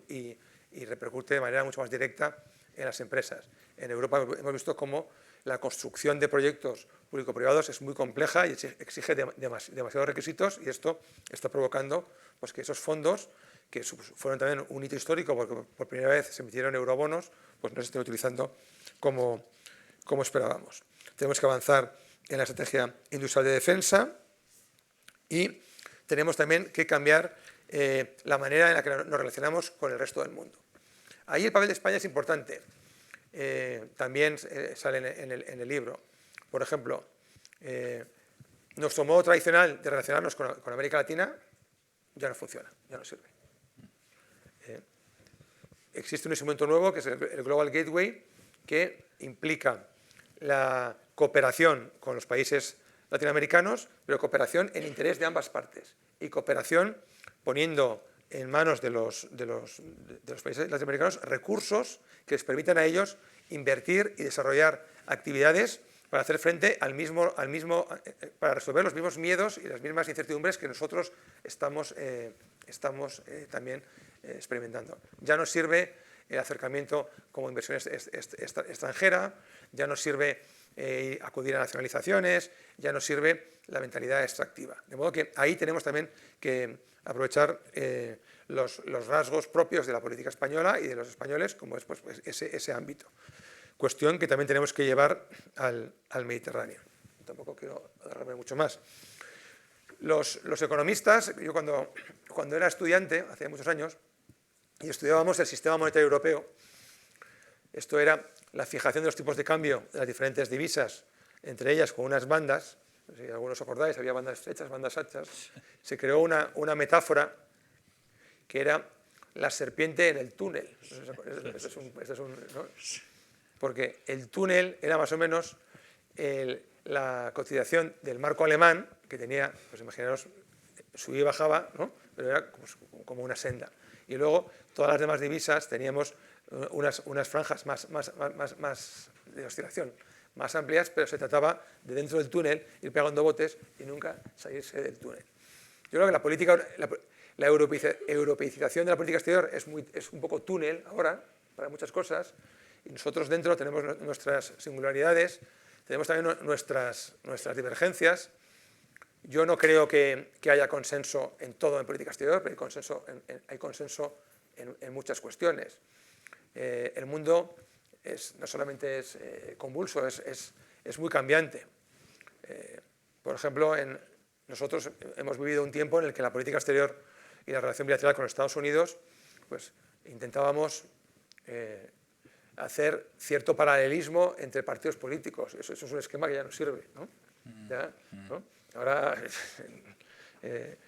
y repercute de manera mucho más directa en las empresas. En Europa hemos visto cómo la construcción de proyectos público-privados es muy compleja y exige demasiados requisitos, y esto está provocando pues, que esos fondos, que fueron también un hito histórico porque por primera vez se emitieron eurobonos, pues no se estén utilizando como esperábamos. Tenemos que avanzar en la estrategia industrial de defensa y tenemos también que cambiar la manera en la que nos relacionamos con el resto del mundo. Ahí el papel de España es importante. También sale en el libro. Por ejemplo, nuestro modo tradicional de relacionarnos con América Latina ya no funciona, ya no sirve. Existe un instrumento nuevo que es el Global Gateway, que implica la cooperación con los países latinoamericanos, pero cooperación en interés de ambas partes y cooperación poniendo en manos de los países latinoamericanos recursos que les permitan a ellos invertir y desarrollar actividades para hacer frente para resolver los mismos miedos y las mismas incertidumbres que nosotros estamos también experimentando. Ya no sirve el acercamiento como inversión extranjera, ya no sirve acudir a nacionalizaciones, ya no sirve la mentalidad extractiva. De modo que ahí tenemos también que aprovechar los rasgos propios de la política española y de los españoles, como es pues, ese ámbito. Cuestión que también tenemos que llevar al Mediterráneo. Tampoco quiero alargarme mucho más. Los economistas, yo cuando era estudiante, hace muchos años, y estudiábamos el sistema monetario europeo, esto era la fijación de los tipos de cambio de las diferentes divisas, entre ellas con unas bandas, si algunos os acordáis, había bandas estrechas, bandas anchas, se creó una metáfora que era la serpiente en el túnel. ¿No? Porque el túnel era más o menos la cotización del marco alemán, que tenía, pues imaginaros, subía y bajaba, ¿no? Pero era como una senda. Y luego todas las demás divisas teníamos unas franjas más de oscilación, más amplias, pero se trataba de dentro del túnel ir pegando botes y nunca salirse del túnel. Yo creo que la europeicización de la política exterior es un poco túnel ahora para muchas cosas, y nosotros dentro tenemos nuestras singularidades, tenemos también nuestras divergencias. Yo no creo que haya consenso en todo en política exterior, pero hay consenso en muchas cuestiones. El mundo no solamente es convulso, es muy cambiante. Por ejemplo, nosotros hemos vivido un tiempo en el que la política exterior y la relación bilateral con los Estados Unidos, pues intentábamos hacer cierto paralelismo entre partidos políticos. Eso es un esquema que ya no sirve, ¿no? ¿Ya? ¿No? Ahora,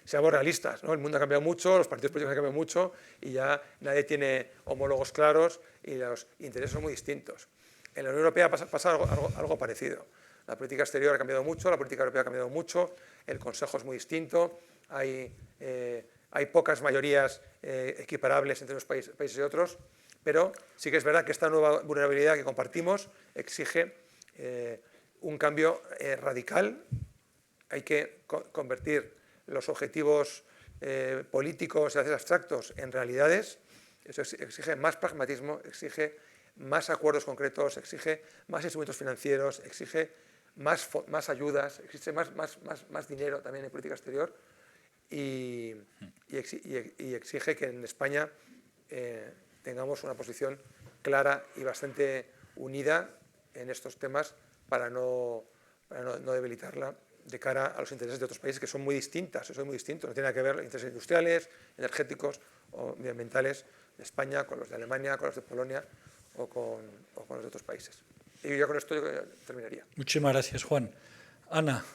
seamos realistas, ¿no? El mundo ha cambiado mucho, los partidos políticos han cambiado mucho y ya nadie tiene homólogos claros y los intereses son muy distintos. En la Unión Europea pasa algo parecido. La política exterior ha cambiado mucho, la política europea ha cambiado mucho, el Consejo es muy distinto, hay pocas mayorías equiparables entre unos países y otros, pero sí que es verdad que esta nueva vulnerabilidad que compartimos exige un cambio radical. Hay que convertir los objetivos políticos y a veces abstractos en realidades. Eso exige más pragmatismo, exige más acuerdos concretos, exige más instrumentos financieros, exige más ayudas, exige más dinero también en política exterior y exige que en España tengamos una posición clara y bastante unida en estos temas para no debilitarla de cara a los intereses de otros países que son muy distintas, eso es muy distinto, no tiene nada que ver los intereses industriales, energéticos o medioambientales de España con los de Alemania, con los de Polonia o con los de otros países. Y yo con esto terminaría. Muchísimas gracias, Juan. Ana,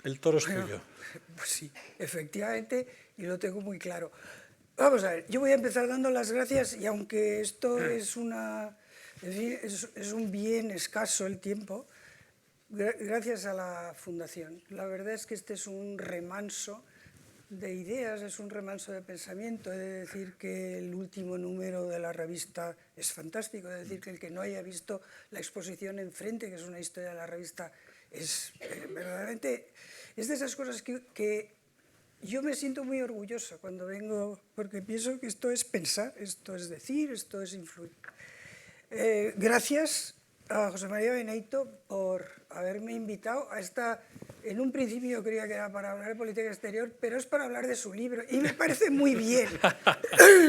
el toro es tuyo. Pues sí, efectivamente, y lo tengo muy claro. Vamos a ver, yo voy a empezar dando las gracias y aunque esto es un bien escaso el tiempo, gracias a la Fundación. La verdad es que este es un remanso de ideas, es un remanso de pensamiento. He de decir que el último número de la revista es fantástico, he de decir que el que no haya visto la exposición enfrente, que es una historia de la revista, es verdaderamente, es de esas cosas que yo me siento muy orgullosa cuando vengo, porque pienso que esto es pensar, esto es decir, esto es influir. Gracias a José María Beneyto por haberme invitado a esta. En un principio yo creía que era para hablar de política exterior, pero es para hablar de su libro y me parece muy bien.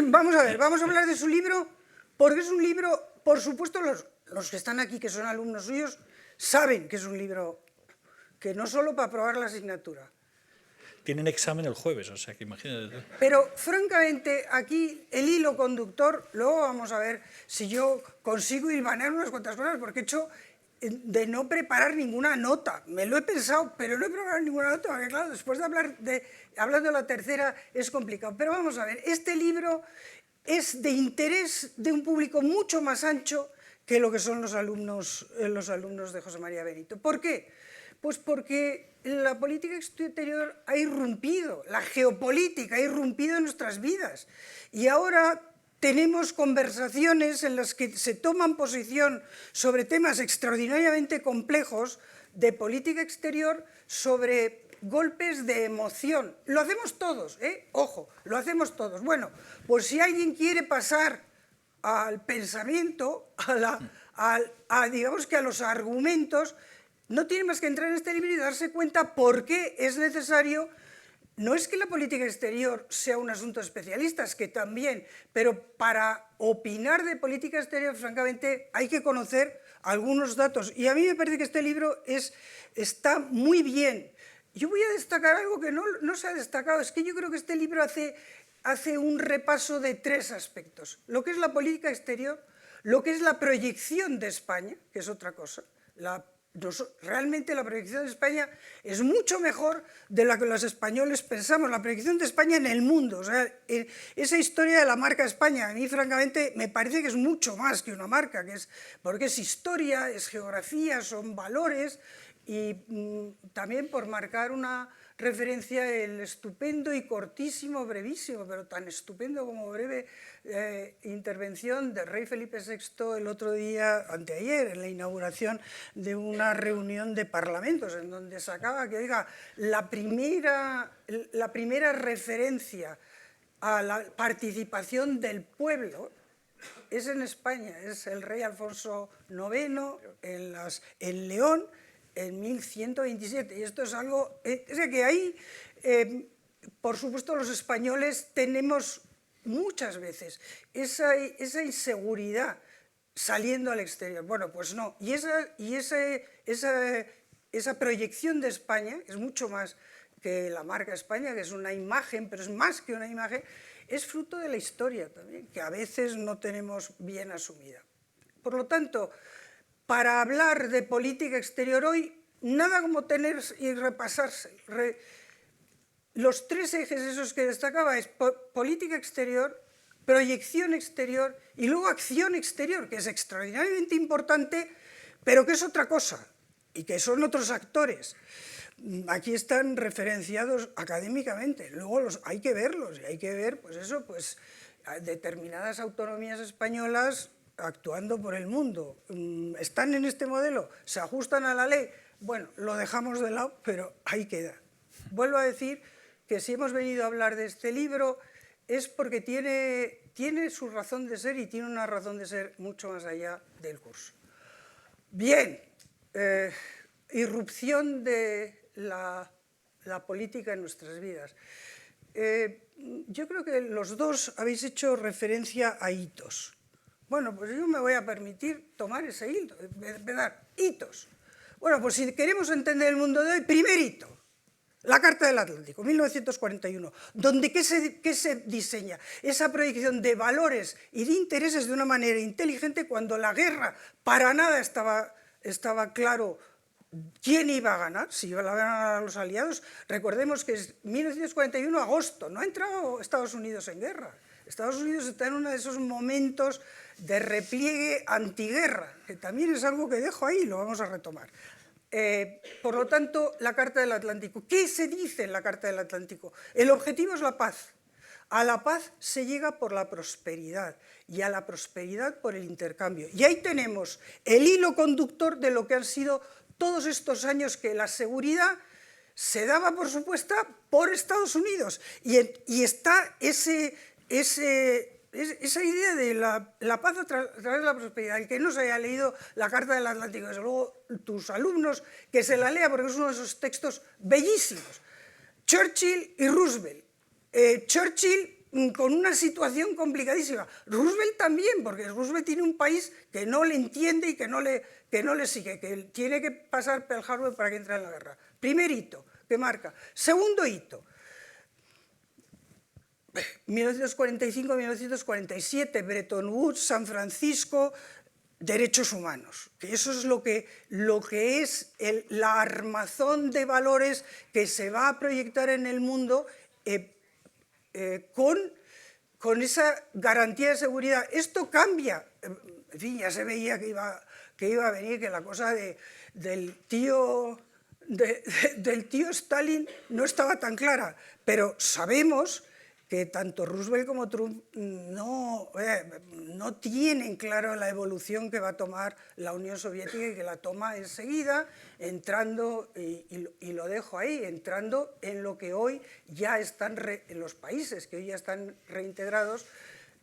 Vamos a ver, vamos a hablar de su libro porque es un libro, por supuesto los que están aquí, que son alumnos suyos, saben que es un libro que no solo para aprobar la asignatura. Tienen examen el jueves, o sea que imagínate. Pero, francamente, aquí el hilo conductor, luego vamos a ver si yo consigo hilvanar unas cuantas cosas, porque he hecho de no preparar ninguna nota. Me lo he pensado, pero no he preparado ninguna nota, porque claro, después de hablando de la tercera es complicado. Pero vamos a ver, este libro es de interés de un público mucho más ancho que lo que son los alumnos de José María Beneyto. ¿Por qué? Pues porque la política exterior ha irrumpido, la geopolítica ha irrumpido en nuestras vidas y ahora tenemos conversaciones en las que se toman posición sobre temas extraordinariamente complejos de política exterior, sobre golpes de emoción. Lo hacemos todos, ojo, lo hacemos todos. Bueno, pues si alguien quiere pasar al pensamiento, digamos que a los argumentos, no tiene más que entrar en este libro y darse cuenta por qué es necesario. No es que la política exterior sea un asunto de especialistas, que también, pero para opinar de política exterior, francamente, hay que conocer algunos datos. Y a mí me parece que este libro está muy bien. Yo voy a destacar algo que no se ha destacado, es que yo creo que este libro hace un repaso de tres aspectos. Lo que es la política exterior, lo que es la proyección de España, que es otra cosa. Realmente la proyección de España es mucho mejor de la que los españoles pensamos. La proyección de España en el mundo, o sea, esa historia de la marca España, a mí francamente me parece que es mucho más que una marca, porque es historia, es geografía, son valores y también por marcar una referencia el estupendo y cortísimo, brevísimo, pero tan estupendo como breve intervención del rey Felipe VI el otro día, anteayer, en la inauguración de una reunión de parlamentos, en donde sacaba que, oiga, la primera referencia a la participación del pueblo es en España, es el rey Alfonso IX en León, en 1127, y esto es algo, es que ahí, por supuesto, los españoles tenemos muchas veces esa inseguridad saliendo al exterior. Bueno, pues no, y esa proyección de España es mucho más que la marca España, que es una imagen, pero es más que una imagen, es fruto de la historia también, que a veces no tenemos bien asumida. Por lo tanto, para hablar de política exterior hoy, nada como tener y repasarse. Los tres ejes esos que destacaba es política exterior, proyección exterior y luego acción exterior, que es extraordinariamente importante, pero que es otra cosa y que son otros actores. Aquí están referenciados académicamente, luego hay que verlos y hay que ver, pues eso, pues determinadas autonomías españolas actuando por el mundo. ¿Están en este modelo? ¿Se ajustan a la ley? Bueno, lo dejamos de lado, pero ahí queda. Vuelvo a decir que si hemos venido a hablar de este libro es porque tiene su razón de ser y tiene una razón de ser mucho más allá del curso. Bien, irrupción de la política en nuestras vidas. Yo creo que los dos habéis hecho referencia a hitos. Bueno, pues yo me voy a permitir tomar ese hito, empezar, hitos. Bueno, pues si queremos entender el mundo de hoy, primer hito, la Carta del Atlántico, 1941, donde ¿qué se diseña? Esa proyección de valores y de intereses de una manera inteligente cuando la guerra para nada estaba claro quién iba a ganar, si iban a ganar a los aliados. Recordemos que es 1941, agosto, no ha entrado Estados Unidos en guerra. Estados Unidos está en uno de esos momentos de repliegue antiguerra, que también es algo que dejo ahí, lo vamos a retomar. Por lo tanto, la Carta del Atlántico. ¿Qué se dice en la Carta del Atlántico? El objetivo es la paz. A la paz se llega por la prosperidad y a la prosperidad por el intercambio. Y ahí tenemos el hilo conductor de lo que han sido todos estos años que la seguridad se daba por supuesta por Estados Unidos. Y está esa idea de la paz a través de la prosperidad. El que no se haya leído la Carta del Atlántico, desde luego tus alumnos, que se la lea porque es uno de esos textos bellísimos. Churchill y Roosevelt. Churchill con una situación complicadísima. Roosevelt también, porque Roosevelt tiene un país que no le entiende y que no le sigue, que tiene que pasar Pearl Harbor para que entre en la guerra. Primer hito que marca. Segundo hito. 1945-1947, Bretton Woods, San Francisco, derechos humanos, que eso es lo que es la armazón de valores que se va a proyectar en el mundo con esa garantía de seguridad. Esto cambia, en fin, ya se veía que iba a venir, que la cosa del tío Stalin no estaba tan clara, pero sabemos que tanto Roosevelt como Trump no tienen claro la evolución que va a tomar la Unión Soviética y que la toma enseguida, entrando, y lo dejo ahí, entrando en lo que hoy ya están, en los países que hoy ya están reintegrados,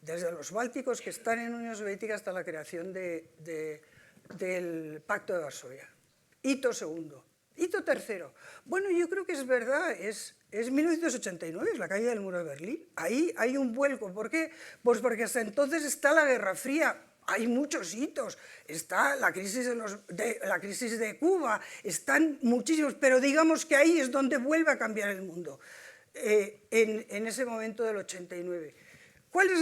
desde los bálticos que están en la Unión Soviética hasta la creación del Pacto de Varsovia. Hito segundo. Hito tercero. Bueno, yo creo que es verdad, es 1989, es la caída del muro de Berlín. Ahí hay un vuelco. ¿Por qué? Pues porque hasta entonces está la Guerra Fría. Hay muchos hitos. Está la crisis de Cuba, están muchísimos, pero digamos que ahí es donde vuelve a cambiar el mundo, en ese momento del 89. ¿Cuál es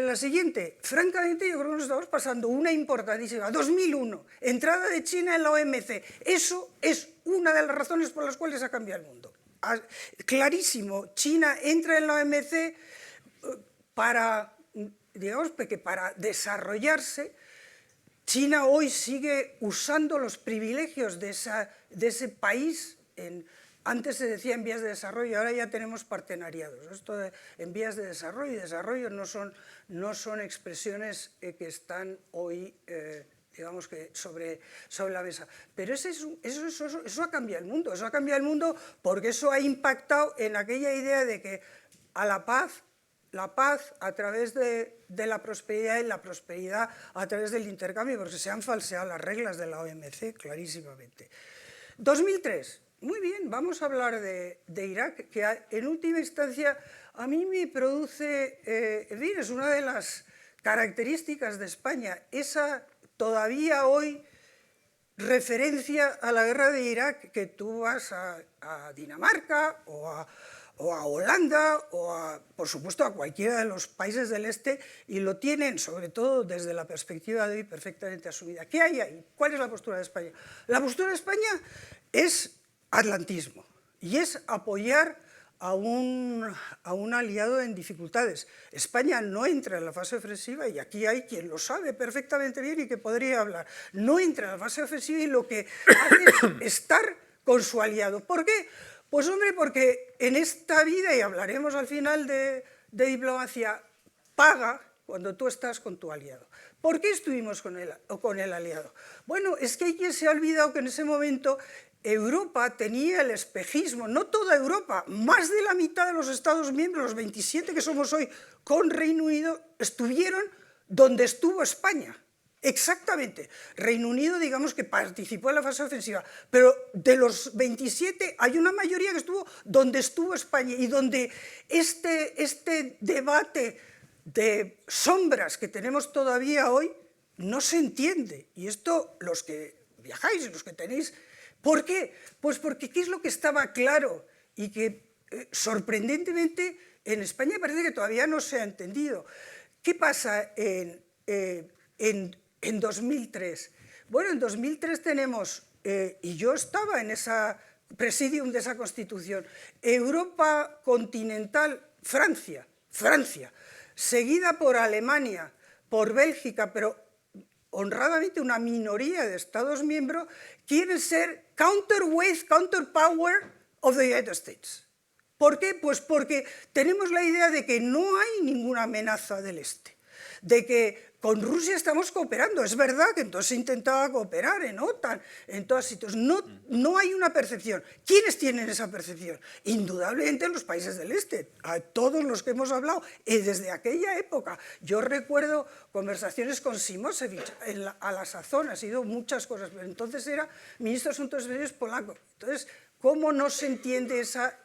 la siguiente? Francamente, yo creo que nos estamos pasando una importantísima. 2001, entrada de China en la OMC. Eso es una de las razones por las cuales ha cambiado el mundo. Clarísimo, China entra en la OMC para desarrollarse. China hoy sigue usando los privilegios de ese país. Antes se decía en vías de desarrollo, ahora ya tenemos partenariados. Esto de en vías de desarrollo y desarrollo no son expresiones que están hoy, digamos que sobre la mesa. Pero eso ha cambiado el mundo. Eso ha cambiado el mundo porque eso ha impactado en aquella idea de que a la paz a través de la prosperidad y la prosperidad a través del intercambio, porque se han falseado las reglas de la OMC clarísimamente. 2003. Muy bien, vamos a hablar de Irak, que en última instancia a mí me produce, en fin, es una de las características de España, esa todavía hoy referencia a la guerra de Irak, que tú vas a Dinamarca o o a Holanda, por supuesto, a cualquiera de los países del este, y lo tienen, sobre todo desde la perspectiva de hoy, perfectamente asumida. ¿Qué hay ahí? ¿Cuál es la postura de España? La postura de España es atlantismo, y es apoyar a un aliado en dificultades. España no entra en la fase ofensiva, y aquí hay quien lo sabe perfectamente bien y que podría hablar. No entra en la fase ofensiva y lo que hace es estar con su aliado. ¿Por qué? Pues hombre, porque en esta vida, y hablaremos al final de diplomacia, paga cuando tú estás con tu aliado. ¿Por qué estuvimos con el aliado? Bueno, es que hay quien se ha olvidado que en ese momento Europa tenía el espejismo, no toda Europa, más de la mitad de los Estados miembros, los 27 que somos hoy, con Reino Unido, estuvieron donde estuvo España. Exactamente. Reino Unido, digamos que participó en la fase ofensiva, pero de los 27 hay una mayoría que estuvo donde estuvo España, y donde este debate de sombras que tenemos todavía hoy no se entiende. Y esto, los que viajáis y los que tenéis... ¿Por qué? Pues porque ¿qué es lo que estaba claro? Y que sorprendentemente en España parece que todavía no se ha entendido. ¿Qué pasa en 2003? Bueno, en 2003 tenemos, y yo estaba en esa presidium de esa Constitución, Europa continental, Francia, seguida por Alemania, por Bélgica, pero honradamente una minoría de Estados miembros quieren ser counterweight, counterpower of the United States. ¿Por qué? Pues porque tenemos la idea de que no hay ninguna amenaza del este, de que con Rusia estamos cooperando. Es verdad que entonces se intentaba cooperar en OTAN, en todos sitios. No hay una percepción. ¿Quiénes tienen esa percepción? Indudablemente los países del este, a todos los que hemos hablado, y desde aquella época. Yo recuerdo conversaciones con Simosevich a la sazón, ha sido muchas cosas, pero entonces era ministro de Asuntos Exteriores polaco. Entonces, ¿cómo no se entiende esa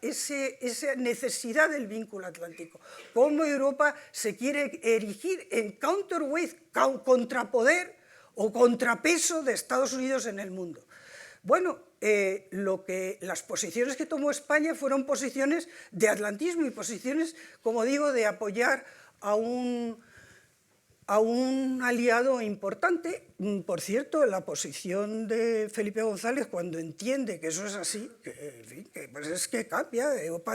necesidad del vínculo atlántico? ¿Cómo Europa se quiere erigir en counterweight, contrapoder o contrapeso de Estados Unidos en el mundo? Bueno, las posiciones que tomó España fueron posiciones de atlantismo y posiciones, como digo, de apoyar a un aliado importante. Por cierto, la posición de Felipe González, cuando entiende que eso es así, en fin, pues es que cambia,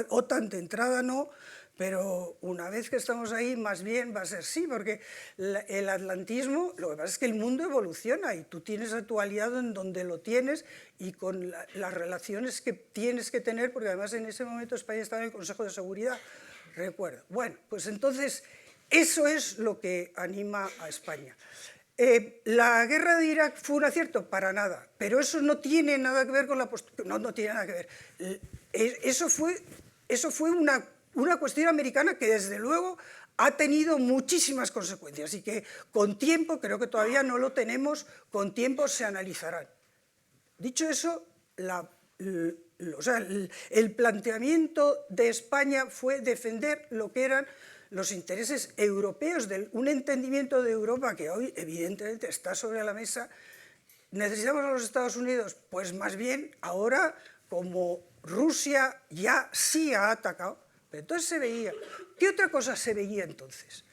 OTAN de entrada no, pero una vez que estamos ahí, más bien va a ser sí, porque el atlantismo, lo que pasa es que el mundo evoluciona y tú tienes a tu aliado en donde lo tienes y con las relaciones que tienes que tener, porque además en ese momento España estaba en el Consejo de Seguridad, recuerdo. Bueno, pues entonces eso es lo que anima a España. ¿La guerra de Irak fue un acierto? Para nada, pero eso no tiene nada que ver con la postura, no tiene nada que ver. Eso fue una cuestión americana que desde luego ha tenido muchísimas consecuencias y que con tiempo, creo que todavía no lo tenemos, con tiempo se analizarán. Dicho eso, el planteamiento de España fue defender lo que eran los intereses europeos, un entendimiento de Europa que hoy evidentemente está sobre la mesa. ¿Necesitamos a los Estados Unidos? Pues más bien ahora, como Rusia ya sí ha atacado, pero entonces se veía. ¿Qué otra cosa se veía entonces?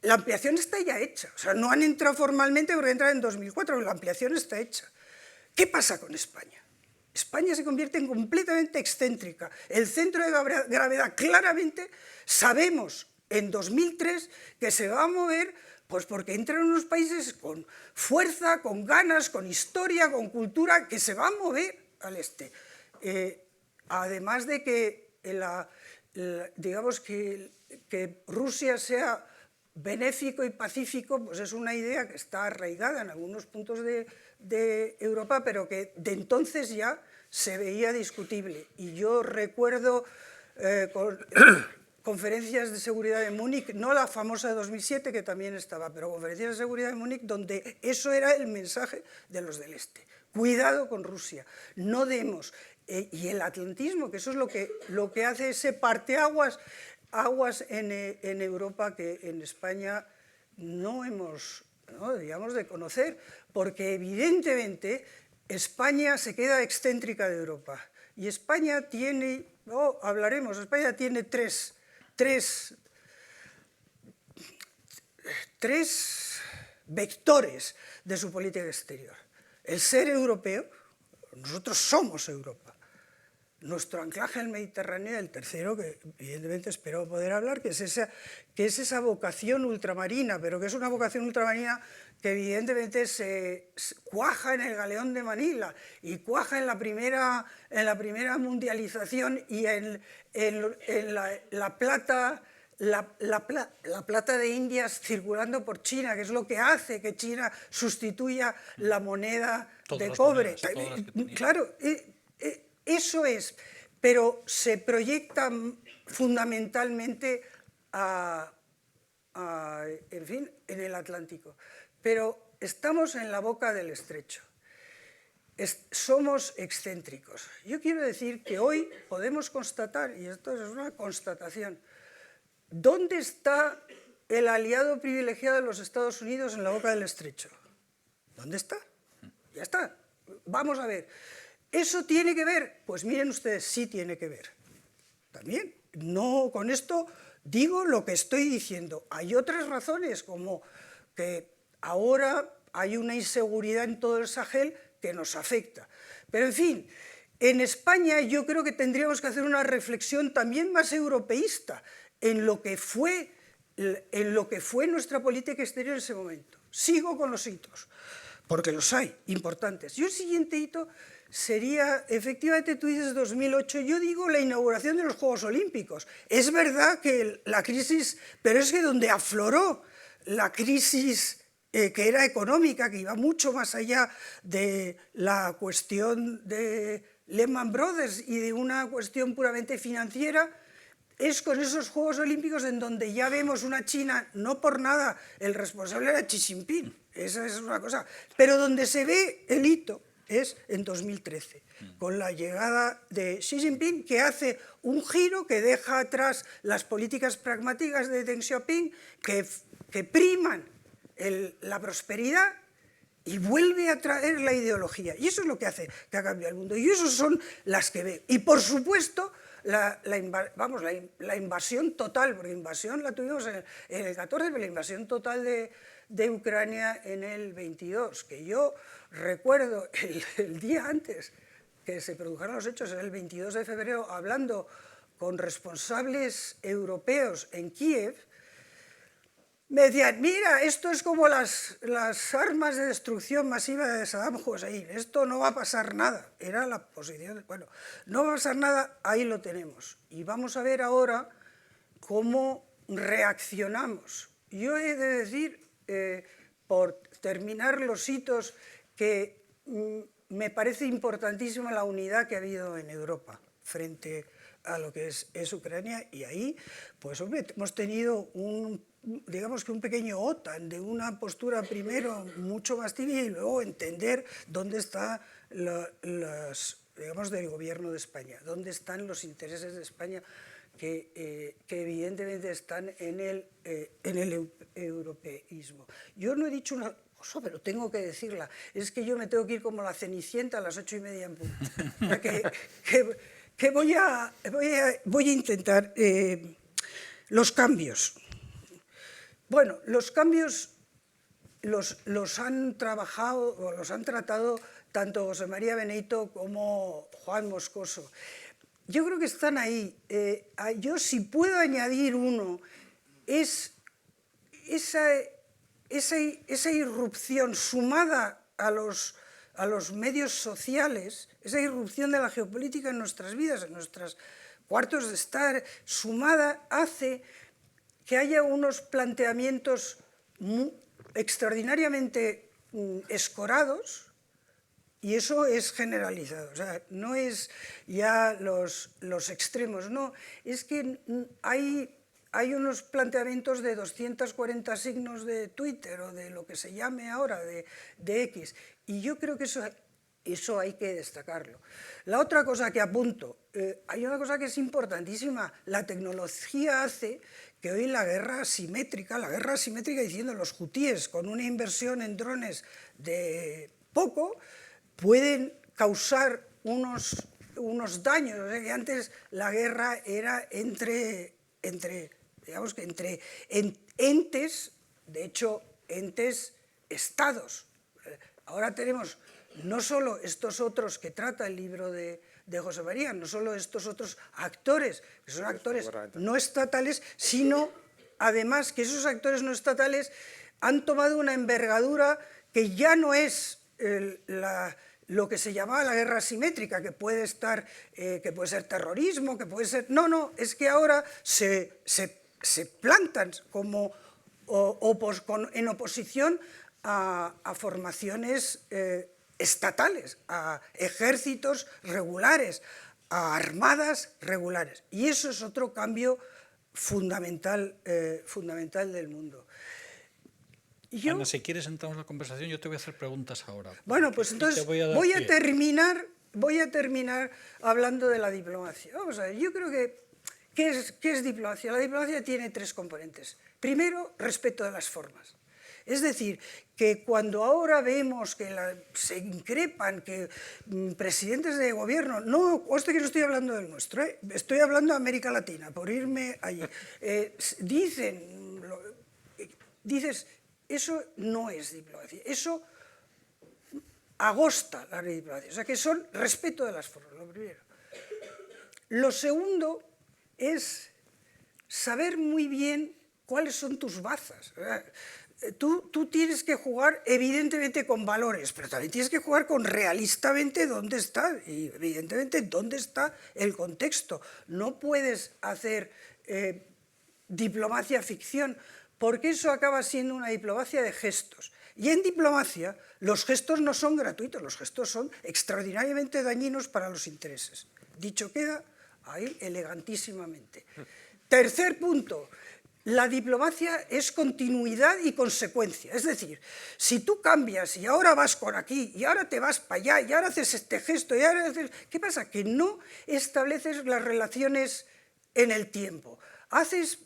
La ampliación está ya hecha, o sea, no han entrado formalmente porque entraron en 2004, pero la ampliación está hecha. ¿Qué pasa con España? España se convierte en completamente excéntrica. El centro de gravedad, claramente, sabemos en 2003 que se va a mover, pues porque entran unos países con fuerza, con ganas, con historia, con cultura, que se va a mover al este. Además de que, digamos que Rusia sea benéfico y pacífico, pues es una idea que está arraigada en algunos puntos de Europa, pero que de entonces ya se veía discutible. Y yo recuerdo conferencias de seguridad de Múnich, no la famosa de 2007, que también estaba, pero conferencias de seguridad de Múnich donde eso era el mensaje de los del Este. Cuidado con Rusia, no demos. Y el atlantismo, que eso es lo que hace ese parteaguas en Europa que en España no hemos, digamos, de conocer, porque evidentemente España se queda excéntrica de Europa. Y España tiene, hablaremos, España tiene tres vectores de su política exterior. El ser europeo, nosotros somos Europa. Nuestro anclaje en el Mediterráneo, el tercero, que evidentemente espero poder hablar, que es esa vocación ultramarina, pero que es una vocación ultramarina que evidentemente se cuaja en el galeón de Manila y cuaja en la primera mundialización y en la plata de Indias circulando por China, que es lo que hace que China sustituya la moneda de cobre. Claro, eso es, pero se proyecta fundamentalmente en fin, en el Atlántico. Pero estamos en la boca del estrecho. Somos excéntricos. Yo quiero decir que hoy podemos constatar, y esto es una constatación, ¿dónde está el aliado privilegiado de los Estados Unidos en la boca del estrecho? ¿Dónde está? Ya está. Vamos a ver. ¿Eso tiene que ver? Pues miren ustedes, sí tiene que ver. También, no con esto digo lo que estoy diciendo. Hay otras razones, como que ahora hay una inseguridad en todo el Sahel que nos afecta. Pero, en fin, en España yo creo que tendríamos que hacer una reflexión también más europeísta en lo que fue nuestra política exterior en ese momento. Sigo con los hitos, porque los hay, importantes. Y el siguiente hito sería, efectivamente, tú dices 2008, yo digo la inauguración de los Juegos Olímpicos. Es verdad que la crisis, pero es que donde afloró la crisis que era económica, que iba mucho más allá de la cuestión de Lehman Brothers y de una cuestión puramente financiera, es con esos Juegos Olímpicos en donde ya vemos una China, no por nada, el responsable era Xi Jinping, esa es una cosa, pero donde se ve el hito es en 2013, con la llegada de Xi Jinping, que hace un giro, que deja atrás las políticas pragmáticas de Deng Xiaoping, que priman la prosperidad y vuelve a traer la ideología. Y eso es lo que hace que ha cambiado el mundo. Y esas son las que ve. Y por supuesto, la invasión total, porque invasión la tuvimos en el 14, pero la invasión total de Ucrania en el 22, que yo recuerdo el día antes que se produjeron los hechos, en el 22 de febrero, hablando con responsables europeos en Kiev, me decían, mira, esto es como las armas de destrucción masiva de Saddam Hussein, esto no va a pasar nada. Era la posición, bueno, no va a pasar nada, ahí lo tenemos. Y vamos a ver ahora cómo reaccionamos. Yo he de decir, por terminar los hitos, que me parece importantísima la unidad que ha habido en Europa frente a lo que es Ucrania, y ahí, pues hombre, hemos tenido digamos que un pequeño OTAN, de una postura primero mucho más tibia y luego entender dónde está digamos, del gobierno de España, dónde están los intereses de España que evidentemente están en el europeísmo. Yo no he dicho una cosa, pero tengo que decirla, es que yo me tengo que ir como la Cenicienta a las 8:30 en punto. Que voy a intentar los cambios. Bueno, los cambios los han trabajado o los han tratado tanto José María Benito como Juan Moscoso. Yo creo que están ahí. Yo, si puedo añadir uno, es esa irrupción sumada a los medios sociales, esa irrupción de la geopolítica en nuestras vidas, en nuestros cuartos de estar, sumada hace que haya unos planteamientos extraordinariamente escorados, y eso es generalizado, o sea, no es ya los extremos, no, es que hay unos planteamientos de 240 signos de Twitter o de lo que se llame ahora, de X, y yo creo que eso hay que destacarlo. La otra cosa que apunto, hay una cosa que es importantísima, la tecnología hace que hoy la guerra asimétrica diciendo los hutíes con una inversión en drones de poco, pueden causar unos unos daños. O sea, que antes la guerra era digamos que entre entes, de hecho, entes estados. Ahora tenemos no solo estos otros que trata el libro de José María, no solo estos otros actores, que son actores no estatales, sino además que esos actores no estatales han tomado una envergadura que ya no es lo que se llamaba la guerra asimétrica, que puede ser terrorismo, que puede ser... No, es que ahora se plantan como en oposición a formaciones estatales, a ejércitos regulares, a armadas regulares. Y eso es otro cambio fundamental del mundo. Ana, si quieres entramos en la conversación, yo te voy a hacer preguntas ahora. Bueno, pues entonces voy a terminar hablando de la diplomacia. Vamos a ver, yo creo que ¿qué es diplomacia? La diplomacia tiene tres componentes. Primero, respeto de las formas. Es decir, que cuando ahora vemos que se increpan que presidentes de gobierno, no estoy hablando del nuestro, estoy hablando de América Latina, por irme allí, dices, eso no es diplomacia, eso agosta la diplomacia, o sea que son respeto de las formas, lo primero. Lo segundo es saber muy bien cuáles son tus bazas. Tú tienes que jugar evidentemente con valores, pero también tienes que jugar con realistamente dónde está, y evidentemente dónde está el contexto. No puedes hacer diplomacia ficción, porque eso acaba siendo una diplomacia de gestos. Y en diplomacia los gestos no son gratuitos, los gestos son extraordinariamente dañinos para los intereses. Dicho queda ahí elegantísimamente. Tercer punto. La diplomacia es continuidad y consecuencia. Es decir, si tú cambias y ahora vas por aquí y ahora te vas para allá y ahora haces este gesto y ahora haces... ¿Qué pasa? Que no estableces las relaciones en el tiempo. Haces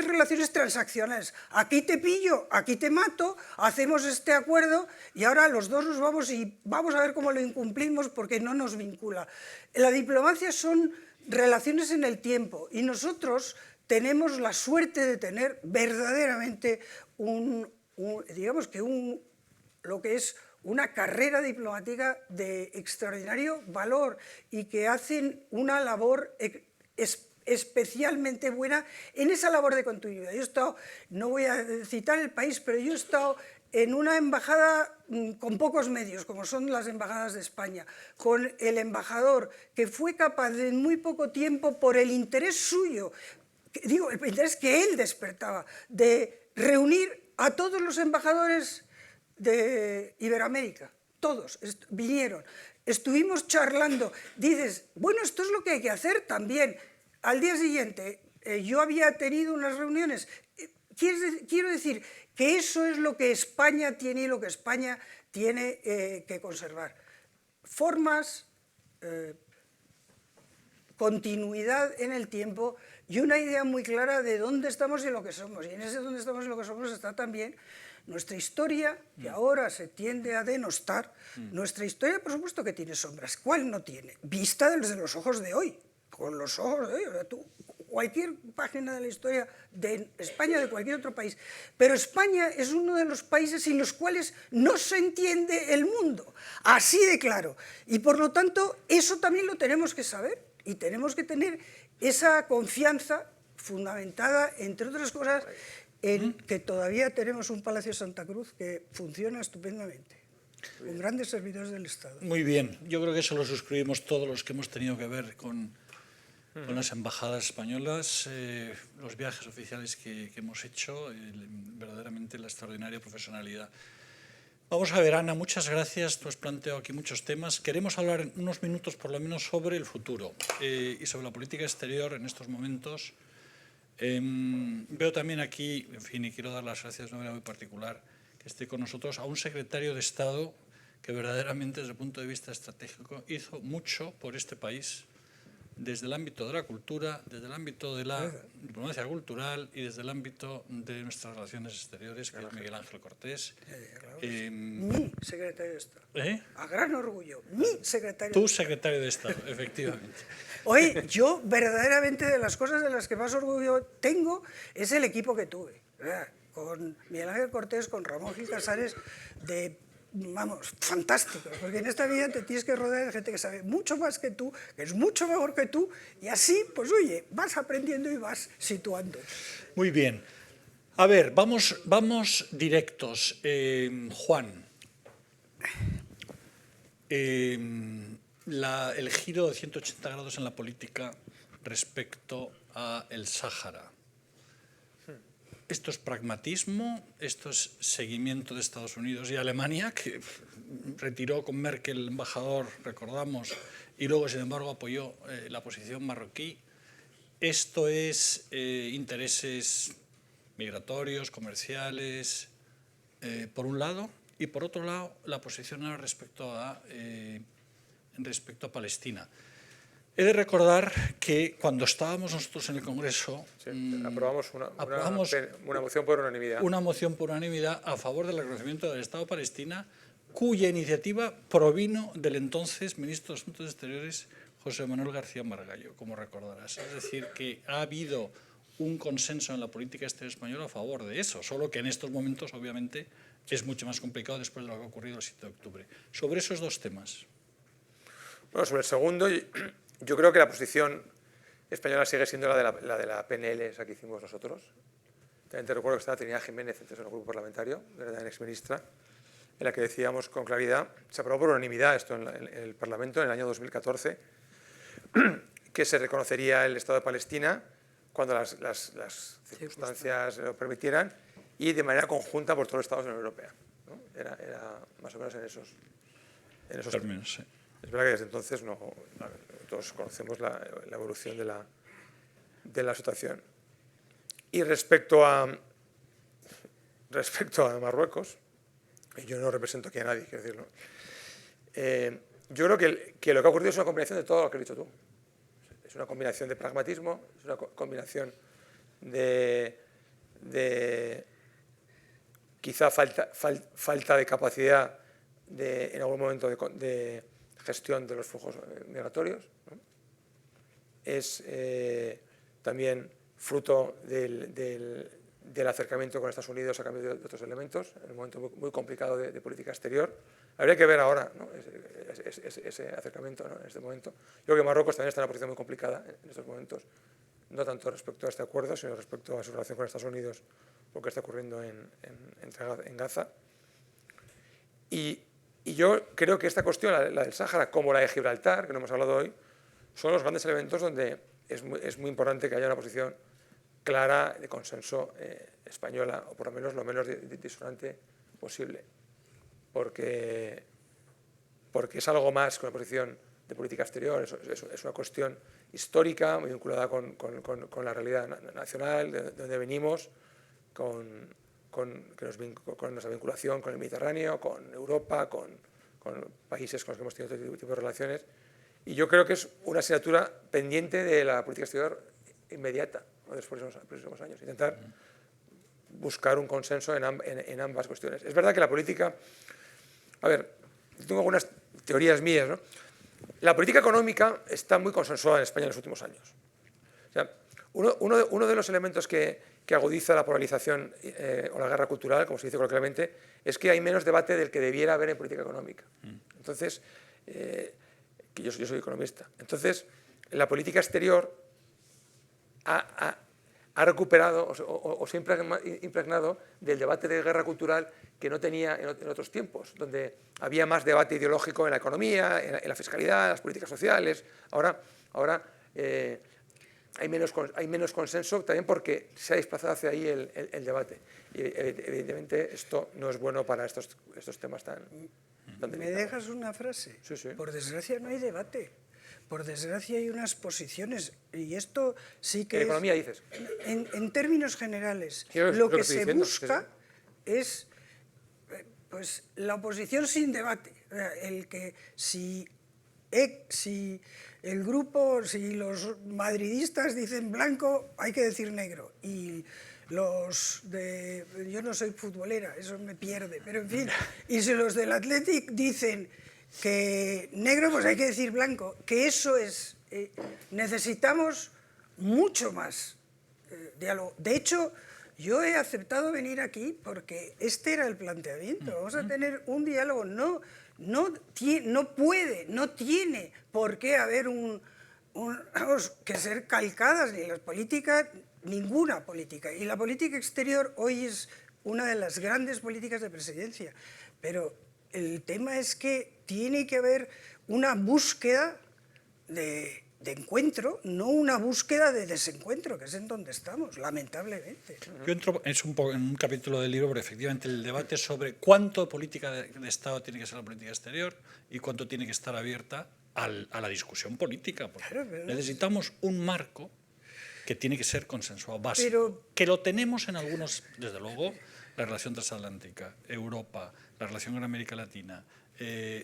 relaciones transaccionales. Aquí te pillo, aquí te mato, hacemos este acuerdo y ahora los dos nos vamos y vamos a ver cómo lo incumplimos porque no nos vincula. La diplomacia son relaciones en el tiempo y nosotros tenemos la suerte de tener verdaderamente lo que es una carrera diplomática de extraordinario valor y que hacen una labor especialmente buena en esa labor de continuidad. Yo he estado, no voy a citar el país, pero yo he estado en una embajada con pocos medios, como son las embajadas de España, con el embajador que fue capaz de en muy poco tiempo, por el interés suyo, digo, el interés que él despertaba, de reunir a todos los embajadores de Iberoamérica, todos vinieron, estuvimos charlando, dices, bueno, esto es lo que hay que hacer también. Al día siguiente yo había tenido unas reuniones, quiero decir que eso es lo que España tiene y lo que España tiene que conservar. Formas, continuidad en el tiempo y una idea muy clara de dónde estamos y lo que somos. Y en ese dónde estamos y lo que somos está también nuestra historia, que ahora se tiende a denostar. Nuestra historia, por supuesto, que tiene sombras. ¿Cuál no tiene? Vista desde los ojos de hoy, con los ojos de hoy. O sea, cualquier página de la historia de España o de cualquier otro país. Pero España es uno de los países sin los cuales no se entiende el mundo. Así de claro. Y por lo tanto, eso también lo tenemos que saber. Y tenemos que tener esa confianza fundamentada, entre otras cosas, en que todavía tenemos un Palacio de Santa Cruz que funciona estupendamente, con grandes servidores del Estado. Muy bien, yo creo que eso lo suscribimos todos los que hemos tenido que ver con las embajadas españolas, los viajes oficiales que hemos hecho, verdaderamente la extraordinaria profesionalidad. Vamos a ver, Ana, muchas gracias. Tú has planteado aquí muchos temas. Queremos hablar en unos minutos, por lo menos, sobre el futuro y sobre la política exterior en estos momentos. Veo también aquí, en fin, y quiero dar las gracias de una manera muy particular, que esté con nosotros a un secretario de Estado que verdaderamente, desde el punto de vista estratégico, hizo mucho por este país desde el ámbito de la cultura, desde el ámbito de la diplomacia cultural y desde el ámbito de nuestras relaciones exteriores, que es Miguel Ángel Cortés. Mi secretario de Estado. ¿Eh? A gran orgullo, mi secretario Tu de Estado. secretario de Estado, efectivamente. Oye, yo verdaderamente de las cosas de las que más orgullo tengo es el equipo que tuve, ¿verdad? Con Miguel Ángel Cortés, con Ramón Gil Casares, vamos, fantásticos, porque en esta vida te tienes que rodear de gente que sabe mucho más que tú, que es mucho mejor que tú, y así, pues oye, vas aprendiendo y vas situando. Muy bien. A ver, vamos directos. Juan, el giro de 180 grados en la política respecto a el Sáhara. ¿Esto es pragmatismo? ¿Esto es seguimiento de Estados Unidos y Alemania, que retiró con Merkel el embajador, recordamos, y luego, sin embargo, apoyó la posición marroquí? ¿Esto es intereses migratorios, comerciales, por un lado? Y por otro lado, la posición ahora respecto a Palestina. He de recordar que cuando estábamos nosotros en el Congreso, aprobamos una moción por unanimidad. Una moción por unanimidad a favor del reconocimiento del Estado Palestina, cuya iniciativa provino del entonces ministro de Asuntos Exteriores, José Manuel García Margallo, como recordarás. Es decir, que ha habido un consenso en la política exterior española a favor de eso, solo que en estos momentos, obviamente, es mucho más complicado después de lo que ha ocurrido el 7 de octubre. Sobre esos dos temas. Bueno, sobre el segundo, yo creo que la posición española sigue siendo la de la PNL, esa que hicimos nosotros. También te recuerdo que estaba Trinidad Jiménez, entonces en el grupo parlamentario, era exministra, en la que decíamos con claridad, se aprobó por unanimidad esto en el Parlamento en el año 2014, que se reconocería el Estado de Palestina cuando las circunstancias lo permitieran y de manera conjunta por todos los Estados de la Unión Europea, ¿no? Era más o menos en esos términos. Sí. Es verdad que desde entonces todos conocemos la evolución de la situación. Y respecto a Marruecos, y yo no represento aquí a nadie, quiero decirlo, yo creo que lo que ha ocurrido es una combinación de todo lo que has dicho tú. Es una combinación de pragmatismo, es una combinación de quizá falta de capacidad en algún momento de gestión de los flujos migratorios, ¿no? Es también fruto del acercamiento con Estados Unidos a cambio de otros elementos, en un momento muy complicado de política exterior. Habría que ver ahora, ¿no? ese acercamiento, ¿no? En este momento. Yo creo que Marruecos también está en una posición muy complicada en estos momentos, no tanto respecto a este acuerdo, sino respecto a su relación con Estados Unidos, lo que está ocurriendo en Gaza. Y yo creo que esta cuestión, la del Sáhara, como la de Gibraltar, que no hemos hablado hoy, son los grandes elementos donde es muy importante que haya una posición clara de consenso española, o por lo menos disonante posible. Porque es algo más que una posición de política exterior, es una cuestión histórica, muy vinculada con la realidad nacional, de donde venimos, con nuestra vinculación con el Mediterráneo, con Europa, con países con los que hemos tenido otro tipo de relaciones. Y yo creo que es una asignatura pendiente de la política exterior inmediata, ¿no? Después de los próximos años. Intentar buscar un consenso en ambas cuestiones. Es verdad que la política... A ver, tengo algunas teorías mías, ¿no? La política económica está muy consensuada en España en los últimos años. O sea, uno de los elementos que agudiza la polarización o la guerra cultural, como se dice coloquialmente, es que hay menos debate del que debiera haber en política económica. Entonces, que yo soy economista. Entonces, la política exterior ha recuperado o se ha impregnado del debate de guerra cultural que no tenía en otros tiempos, donde había más debate ideológico en la economía, en la fiscalidad, en las políticas sociales. Ahora hay menos consenso también porque se ha desplazado hacia ahí el debate. Y evidentemente esto no es bueno para estos temas tan delicados. ¿Me dejas una frase? Sí, sí. Por desgracia no hay debate. Por desgracia hay unas posiciones, y esto sí que ¿En economía dices? En términos generales, Yo lo que estoy se diciendo, busca es pues, la oposición sin debate. El que si el grupo, si los madridistas dicen blanco, hay que decir negro. Y los de... Yo no soy futbolera, eso me pierde, pero en fin. Y si los del Athletic dicen que negro, pues hay que decir blanco. Que eso es... necesitamos mucho más diálogo. De hecho, yo he aceptado venir aquí porque este era el planteamiento. Vamos a tener un diálogo. No tiene por qué haber que ser calcadas ni las políticas, ninguna política. Y la política exterior hoy es una de las grandes políticas de presidencia. Pero el tema es que tiene que haber una búsqueda de encuentro, no una búsqueda de desencuentro, que es en donde estamos, lamentablemente. Yo entro en un capítulo del libro, pero efectivamente el debate sobre cuánto política de Estado tiene que ser la política exterior y cuánto tiene que estar abierta a la discusión política. Porque claro, necesitamos un marco que tiene que ser consensuado, básico, que lo tenemos en algunos, desde luego, la relación transatlántica, Europa, la relación con América Latina,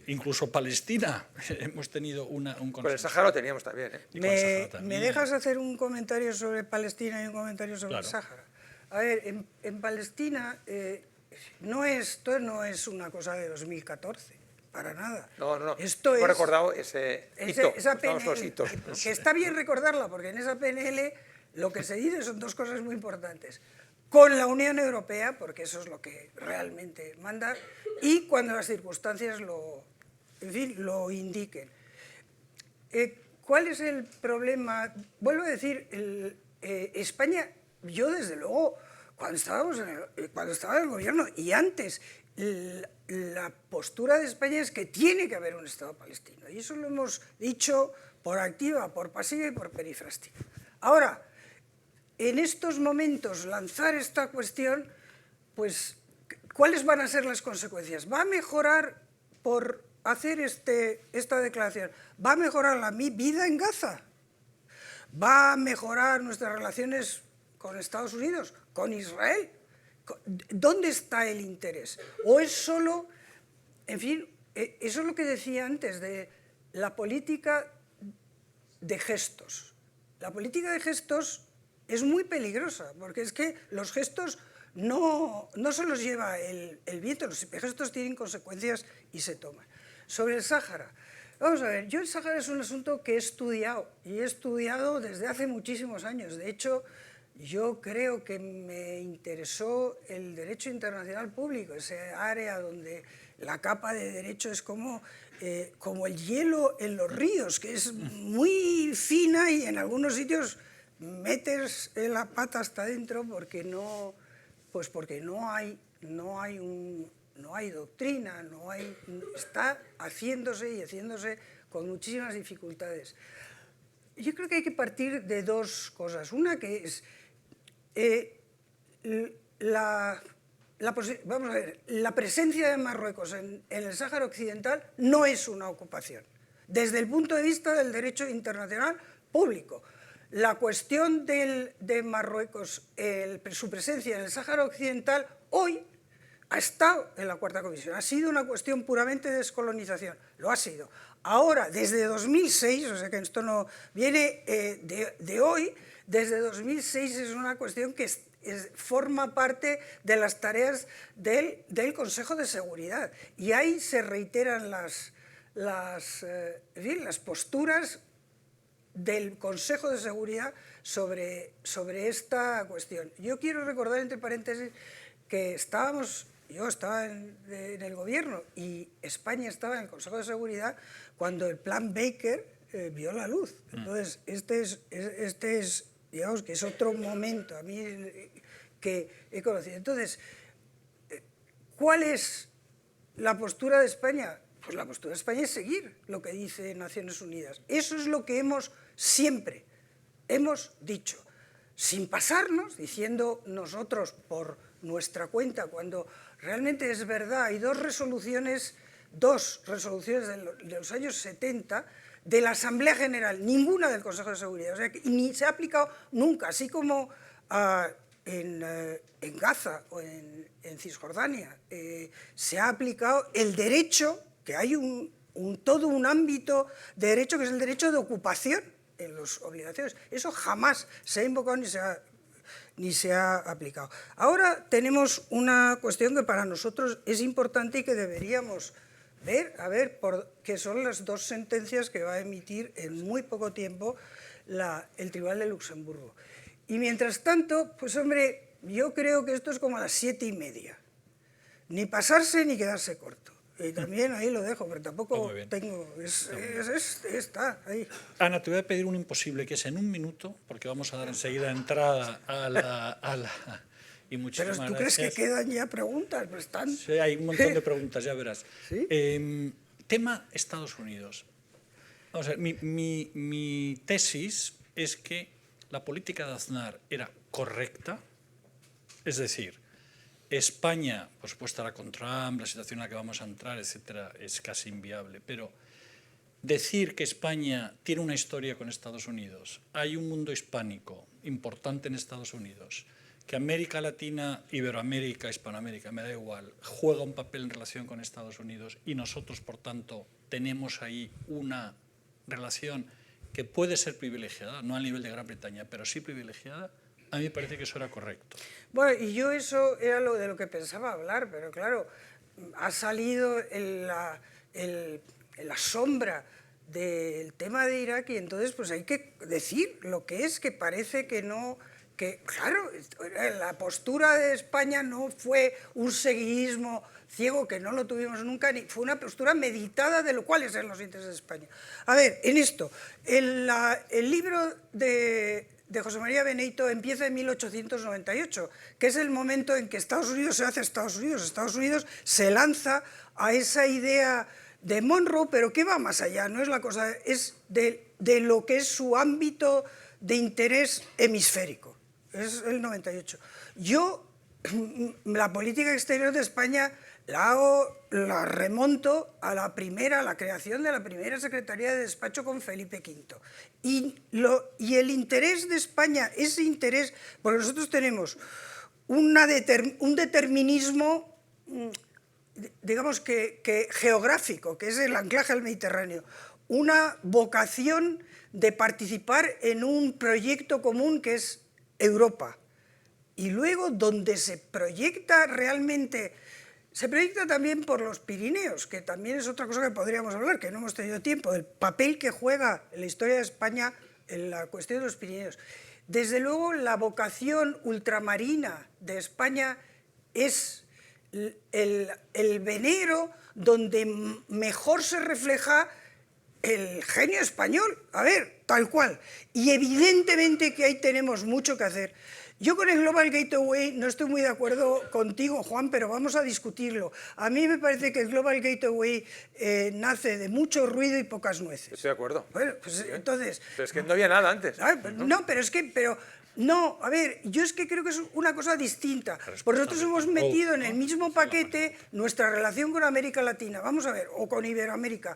incluso Palestina, hemos tenido un consenso. Con el Sáhara lo teníamos también. ¿Me dejas hacer un comentario sobre Palestina y un comentario sobre el Sáhara? A ver, en Palestina esto no es una cosa de 2014, para nada. No. Esto hemos recordado ese hito, esa los hitos. que está bien recordarla, porque en esa PNL lo que se dice son dos cosas muy importantes. Con la Unión Europea, porque eso es lo que realmente manda, y cuando las circunstancias lo indiquen. ¿Cuál es el problema? Vuelvo a decir, España, yo desde luego, cuando estaba en el gobierno y antes, la postura de España es que tiene que haber un Estado palestino. Y eso lo hemos dicho por activa, por pasiva y por perifrástica. Ahora, en estos momentos lanzar esta cuestión, pues, ¿cuáles van a ser las consecuencias? ¿Va a mejorar por hacer esta declaración? ¿Va a mejorar la vida en Gaza? ¿Va a mejorar nuestras relaciones con Estados Unidos? ¿Con Israel? ¿Dónde está el interés? ¿O es solo, en fin, eso es lo que decía antes, de la política de gestos? La política de gestos es muy peligrosa, porque es que los gestos no se los lleva el viento, los gestos tienen consecuencias y se toman. Sobre el Sáhara, vamos a ver, yo el Sáhara es un asunto que he estudiado, y he estudiado desde hace muchísimos años. De hecho, yo creo que me interesó el derecho internacional público, ese área donde la capa de derecho es como el hielo en los ríos, que es muy fina y en algunos sitios metes la pata hasta adentro porque no hay doctrina, está haciéndose con muchísimas dificultades. Yo creo que hay que partir de dos cosas. Una que es vamos a ver, la presencia de Marruecos en el Sáhara Occidental no es una ocupación, desde el punto de vista del derecho internacional público. La cuestión de Marruecos, su presencia en el Sáhara Occidental, hoy ha estado en la Cuarta Comisión. Ha sido una cuestión puramente de descolonización, lo ha sido. Ahora, desde 2006, o sea que esto no viene de hoy, desde 2006 es una cuestión que forma parte de las tareas del Consejo de Seguridad. Y ahí se reiteran las posturas del Consejo de Seguridad sobre esta cuestión. Yo quiero recordar, entre paréntesis, que yo estaba en el gobierno y España estaba en el Consejo de Seguridad cuando el plan Baker vio la luz. Entonces, este es, digamos, que es otro momento a mí que he conocido. Entonces, ¿cuál es la postura de España? Pues la postura de España es seguir lo que dice Naciones Unidas. Eso es lo que siempre hemos dicho, sin pasarnos, diciendo nosotros por nuestra cuenta, cuando realmente es verdad. Hay dos resoluciones de los años 70 de la Asamblea General, ninguna del Consejo de Seguridad, o sea, que ni se ha aplicado nunca, así como en Gaza o en Cisjordania se ha aplicado el derecho, que hay todo un ámbito de derecho que es el derecho de ocupación en las obligaciones. Eso jamás se ha invocado ni se ha aplicado. Ahora tenemos una cuestión que para nosotros es importante y que deberíamos ver, que son las dos sentencias que va a emitir en muy poco tiempo el Tribunal de Luxemburgo. Y mientras tanto, pues hombre, yo creo que esto es como a las 7:30. Ni pasarse ni quedarse corto. Y también ahí lo dejo, pero tampoco tengo... Está ahí. Ana, te voy a pedir un imposible, que es en 1 minuto, porque vamos a dar enseguida entrada a la y muchísimas Pero ¿tú gracias. crees que quedan ya preguntas? Pues están... Sí, hay un montón de preguntas, ya verás. ¿Sí? Tema Estados Unidos. Vamos a ver, mi tesis es que la política de Aznar era correcta, es decir, España, por supuesto, ahora con Trump, la situación en la que vamos a entrar, etcétera, es casi inviable, pero decir que España tiene una historia con Estados Unidos, hay un mundo hispánico importante en Estados Unidos, que América Latina, Iberoamérica, Hispanoamérica, me da igual, juega un papel en relación con Estados Unidos y nosotros, por tanto, tenemos ahí una relación que puede ser privilegiada, no al nivel de Gran Bretaña, pero sí privilegiada. A mí me parece que eso era correcto. Bueno, y yo eso era de lo que pensaba hablar, pero claro, ha salido en la sombra del tema de Irak y entonces pues hay que decir lo que es, que parece que no... que claro, la postura de España no fue un seguidismo ciego, que no lo tuvimos nunca, ni fue una postura meditada de lo cuáles eran los intereses de España. A ver, en esto, el libro de José María Benito empieza en 1898, que es el momento en que Estados Unidos se hace Estados Unidos. Estados Unidos se lanza a esa idea de Monroe, pero que va más allá, no es la cosa, es de lo que es su ámbito de interés hemisférico. Es el 98. Yo, la política exterior de España la remonto a la creación de la primera Secretaría de Despacho con Felipe V. Y el interés de España, ese interés, porque nosotros tenemos un determinismo, digamos que geográfico, que es el anclaje al Mediterráneo, una vocación de participar en un proyecto común que es Europa. Y luego donde se proyecta realmente... Se proyecta también por los Pirineos, que también es otra cosa que podríamos hablar, que no hemos tenido tiempo, el papel que juega en la historia de España en la cuestión de los Pirineos. Desde luego, la vocación ultramarina de España es el venero donde mejor se refleja el genio español, a ver, tal cual. Y evidentemente que ahí tenemos mucho que hacer. Yo con el Global Gateway no estoy muy de acuerdo contigo, Juan, pero vamos a discutirlo. A mí me parece que el Global Gateway nace de mucho ruido y pocas nueces. Estoy de acuerdo. Bueno, pues entonces... Pero es que no había nada antes. No, pero es que... No, a ver, yo es que creo que es una cosa distinta. Porque nosotros hemos metido en el mismo paquete nuestra relación con América Latina, vamos a ver, o con Iberoamérica.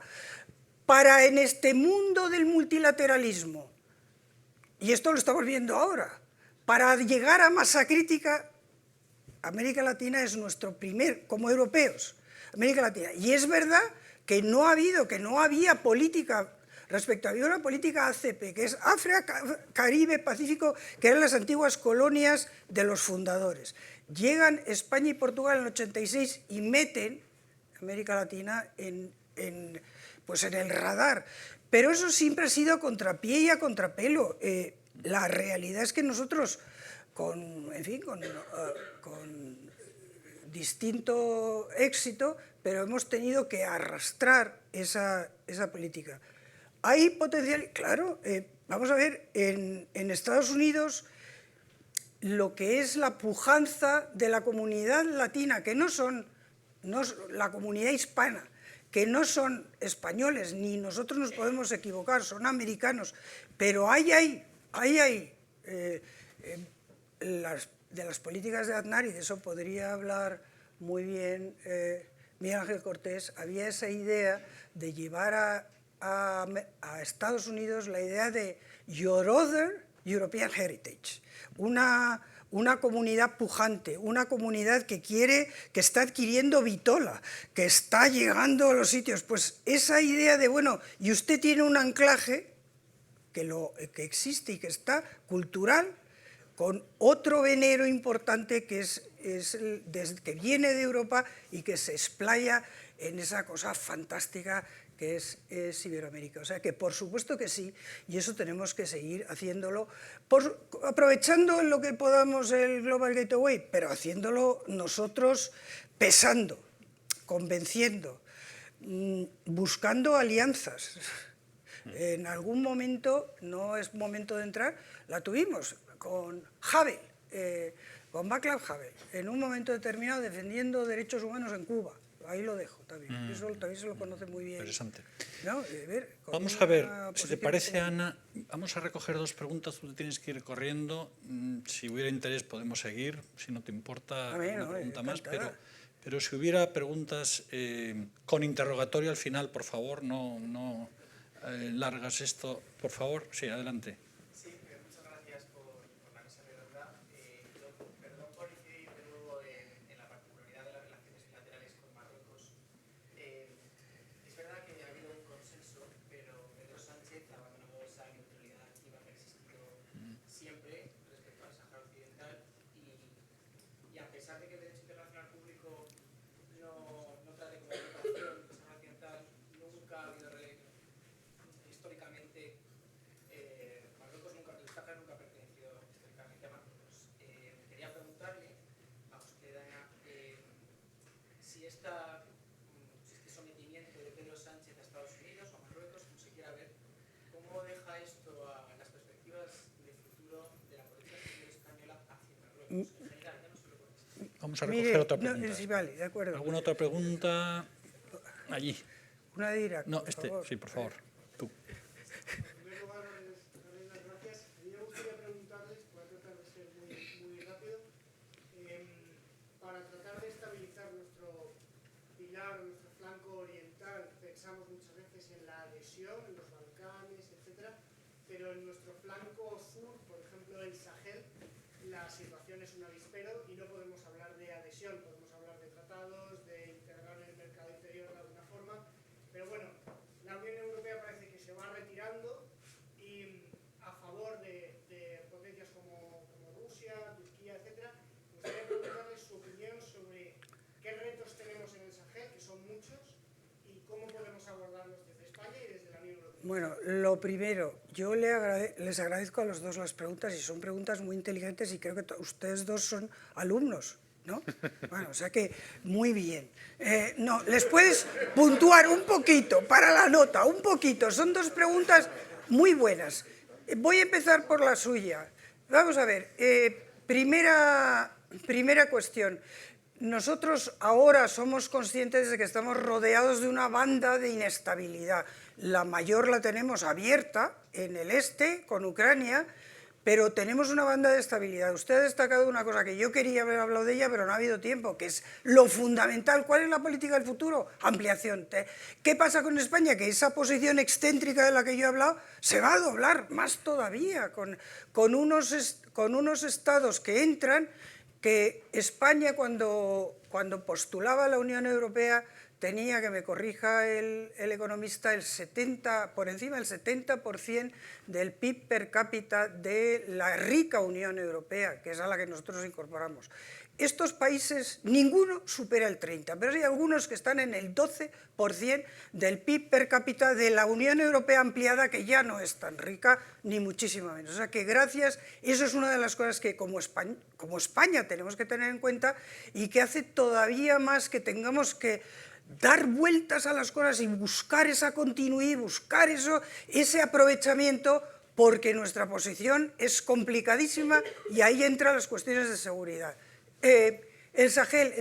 Para en este mundo del multilateralismo, y esto lo estamos viendo ahora, para llegar a masa crítica, América Latina es nuestro primer, como europeos, América Latina. Y es verdad que no había política respecto, había una política ACP, que es África, Caribe, Pacífico, que eran las antiguas colonias de los fundadores. Llegan España y Portugal en el 86 y meten América Latina en el radar. Pero eso siempre ha sido a contrapié y a contrapelo. La realidad es que nosotros, con distinto éxito, pero hemos tenido que arrastrar esa política. Hay potencial, claro, vamos a ver, en Estados Unidos lo que es la pujanza de la comunidad latina, que no la comunidad hispana, que no son españoles, ni nosotros nos podemos equivocar, son americanos, pero ahí hay de las políticas de Aznar, y de eso podría hablar muy bien Miguel Ángel Cortés, había esa idea de llevar a Estados Unidos la idea de Your Other European Heritage, una una comunidad pujante, una comunidad que está adquiriendo vitola, que está llegando a los sitios. Pues esa idea de, bueno, y usted tiene un anclaje que existe y que está cultural, con otro venero importante que que viene de Europa y que se explaya en esa cosa fantástica que es Iberoamérica. O sea que por supuesto que sí, y eso tenemos que seguir haciéndolo, aprovechando en lo que podamos el Global Gateway, pero haciéndolo nosotros pesando, convenciendo, buscando alianzas. En algún momento, no es momento de entrar, la tuvimos con Havel, con Václav Havel, en un momento determinado defendiendo derechos humanos en Cuba. Ahí lo dejo también. Eso también se lo conoce muy bien. Interesante. ¿No? Vamos a ver, si te parece, Ana, vamos a recoger dos preguntas, tú te tienes que ir corriendo. Si hubiera interés podemos seguir, si no te importa, una pregunta más, pero si hubiera preguntas con interrogatorio al final, por favor, no largas esto, por favor. Sí, adelante. Sí, muchas gracias por la mesa redonda. Yo, perdón por incidir de nuevo en la particularidad de las relaciones bilaterales con Marruecos. Es verdad que ha habido un consenso, pero Pedro Sánchez ha abandonado esa neutralidad activa que ha existido siempre respecto al Sáhara Occidental y a pesar de que el derecho internacional público no trate como ocupación el Sáhara Occidental, nunca ha habido históricamente Marruecos nunca, el Sáhara nunca ha pertenecido históricamente a Marruecos. Quería preguntarle a usted, Ana, si este sometimiento de Pedro Sánchez a Estados Unidos o a Marruecos, como se quiera ver, ¿cómo deja esto a las perspectivas de futuro de la política exterior española hacia Marruecos? En general, ya no solo con esto. Vamos a recoger otra pregunta. Sí, vale, de acuerdo. ¿Alguna otra pregunta? Allí. Una de Irak, No, por favor. sí, por favor. Tú. En primer lugar, darles las gracias. A mí me gustaría preguntarles, voy a tratar de ser muy rápido, para tratar de estabilizar nuestro pilar, nuestro flanco oriental, pensamos muchas veces en la adhesión, en los Balcanes, etcétera, pero en nuestro flanco sur, por ejemplo, el Sahel, la situación es un avispero y no podemos hablar de adhesión, podemos hablar de tratados, de integrar el mercado interior de alguna forma, pero bueno, la Unión Europea parece que se va retirando y a favor de potencias como Rusia, Turquía, etc. Me gustaría preguntarles su opinión sobre qué retos tenemos en el Sahel, que son muchos, y cómo podemos abordarlos desde España y desde la Unión Europea. Bueno, lo primero, yo les agradezco a los dos las preguntas y son preguntas muy inteligentes y creo que ustedes dos son alumnos, ¿no? Bueno, o sea que muy bien. No, les puedes puntuar un poquito para la nota, un poquito. Son dos preguntas muy buenas. Voy a empezar por la suya. Vamos a ver, primera cuestión. Nosotros ahora somos conscientes de que estamos rodeados de una banda de inestabilidad. La mayor la tenemos abierta en el este, con Ucrania, pero tenemos una banda de estabilidad. Usted ha destacado una cosa que yo quería haber hablado de ella, pero no ha habido tiempo, que es lo fundamental. ¿Cuál es la política del futuro? Ampliación. ¿Qué pasa con España? Que esa posición excéntrica de la que yo he hablado se va a doblar más todavía, con unos estados que entran, que España cuando postulaba a la Unión Europea tenía, que me corrija el economista, por encima del 70% del PIB per cápita de la rica Unión Europea, que es a la que nosotros nos incorporamos. Estos países, ninguno supera el 30%, pero hay algunos que están en el 12% del PIB per cápita de la Unión Europea ampliada, que ya no es tan rica, ni muchísimo menos. O sea que gracias, eso es una de las cosas que como España tenemos que tener en cuenta y que hace todavía más que tengamos que dar vueltas a las cosas y buscar esa continuidad, buscar ese aprovechamiento, porque nuestra posición es complicadísima y ahí entran las cuestiones de seguridad. El Sahel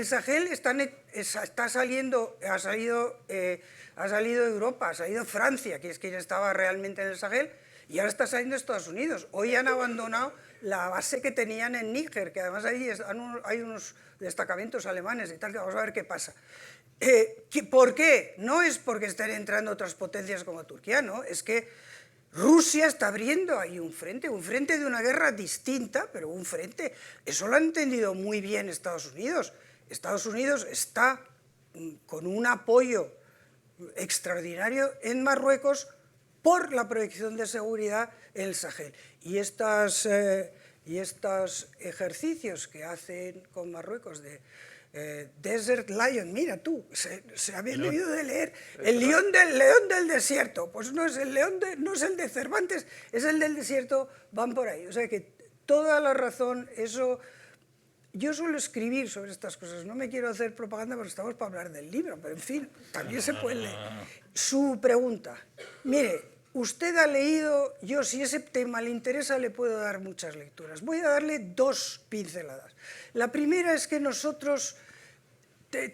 está saliendo, ha salido Europa, ha salido Francia, que es quien estaba realmente en el Sahel, y ahora está saliendo Estados Unidos. Hoy han abandonado la base que tenían en Níger, que además ahí hay unos destacamentos alemanes y tal, que vamos a ver qué pasa. ¿Por qué? No es porque estén entrando otras potencias como Turquía, no, es que Rusia está abriendo ahí un frente de una guerra distinta, pero un frente. Eso lo ha entendido muy bien Estados Unidos. Estados Unidos está con un apoyo extraordinario en Marruecos por la proyección de seguridad en el Sahel. Y estos ejercicios que hacen con Marruecos de Desert Lion, mira tú, se habían debido de leer el león del desierto, pues no es el no es el de Cervantes, es el del desierto, van por ahí. O sea que toda la razón, eso. Yo suelo escribir sobre estas cosas, no me quiero hacer propaganda porque estamos para hablar del libro, pero en fin, también se puede leer. Su pregunta, mire, usted ha leído, yo si ese tema le interesa le puedo dar muchas lecturas. Voy a darle 2 pinceladas. La primera es que nosotros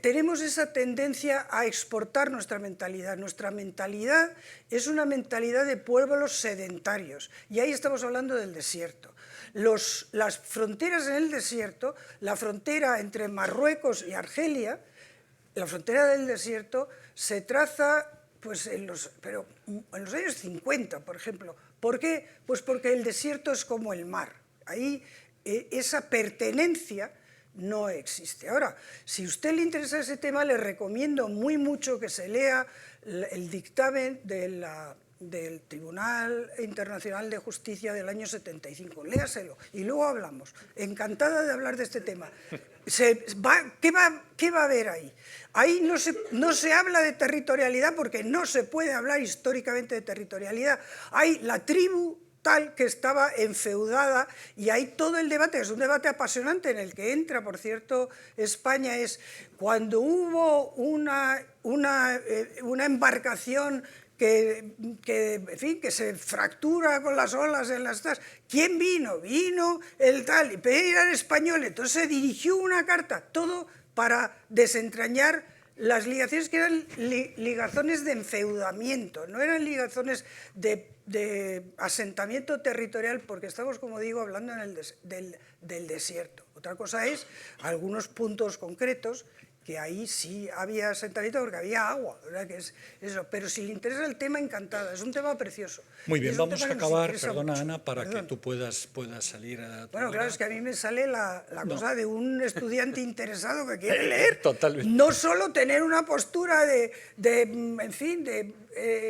tenemos esa tendencia a exportar nuestra mentalidad. Nuestra mentalidad es una mentalidad de pueblos sedentarios, y ahí estamos hablando del desierto. Las fronteras en el desierto, la frontera entre Marruecos y Argelia, la frontera del desierto se traza pues, en los años 50, por ejemplo. ¿Por qué? Pues porque el desierto es como el mar. Ahí esa pertenencia no existe. Ahora, si a usted le interesa ese tema, le recomiendo muy mucho que se lea el dictamen del Tribunal Internacional de Justicia del año 75. Léaselo y luego hablamos. Encantada de hablar de este tema. ¿Qué va a haber ahí? Ahí no se habla de territorialidad porque no se puede hablar históricamente de territorialidad. Hay la tribu tal que estaba enfeudada y hay todo el debate, es un debate apasionante en el que entra, por cierto, España, es cuando hubo una embarcación en fin, que se fractura con las olas en las tas. ¿Quién vino? Vino el tal, pero era español, entonces se dirigió una carta, todo para desentrañar las ligaciones que eran ligazones de enfeudamiento, no eran ligazones de asentamiento territorial, porque estamos, como digo, hablando del desierto. Otra cosa es algunos puntos concretos que ahí sí había asentamiento porque había agua, ¿verdad? Que es eso. Pero si le interesa el tema, encantada, es un tema precioso. Muy bien, vamos a acabar, perdona mucho. Ana, para que tú puedas salir a tu Bueno, hora. claro, es que a mí me sale la cosa de un estudiante interesado que quiere leer. Totalmente. No solo tener una postura en fin, de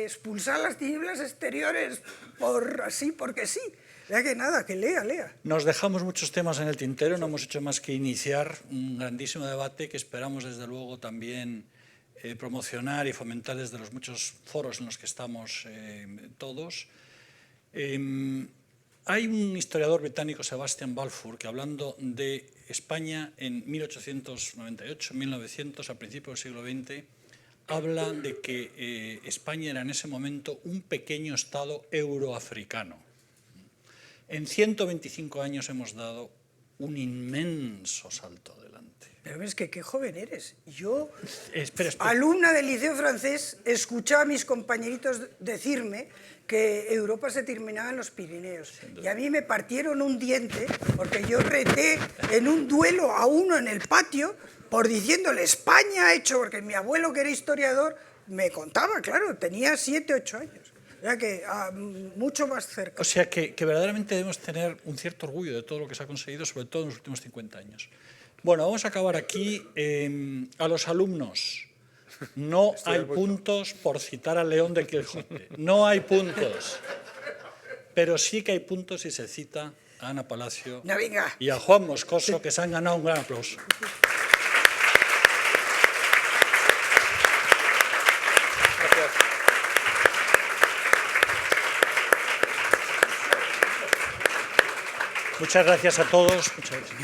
expulsar las tinieblas exteriores porque sí. Ya que nada, que lea. Nos dejamos muchos temas en el tintero, no hemos hecho más que iniciar un grandísimo debate que esperamos desde luego también promocionar y fomentar desde los muchos foros en los que estamos todos. Hay un historiador británico, Sebastian Balfour, que hablando de España en 1898, 1900, a principios del siglo XX, habla de que España era en ese momento un pequeño estado euroafricano. En 125 años hemos dado un inmenso salto adelante. Pero ves que qué joven eres. Yo, Espera. alumna del liceo francés, escuchaba a mis compañeritos decirme que Europa se terminaba en los Pirineos. Y a mí me partieron un diente porque yo reté en un duelo a uno en el patio por diciéndole España ha hecho, porque mi abuelo, que era historiador, me contaba, claro, tenía 7, 8 años. O sea que mucho más cerca. O sea que verdaderamente debemos tener un cierto orgullo de todo lo que se ha conseguido, sobre todo en los últimos 50 años. Bueno, vamos a acabar aquí. A los alumnos, no hay puntos por citar al León de Quijote. No hay puntos. Pero sí que hay puntos si se cita a Ana Palacio No, venga. y a Juan Moscoso, que se han ganado un gran aplauso. Muchas gracias a todos. Muchas gracias.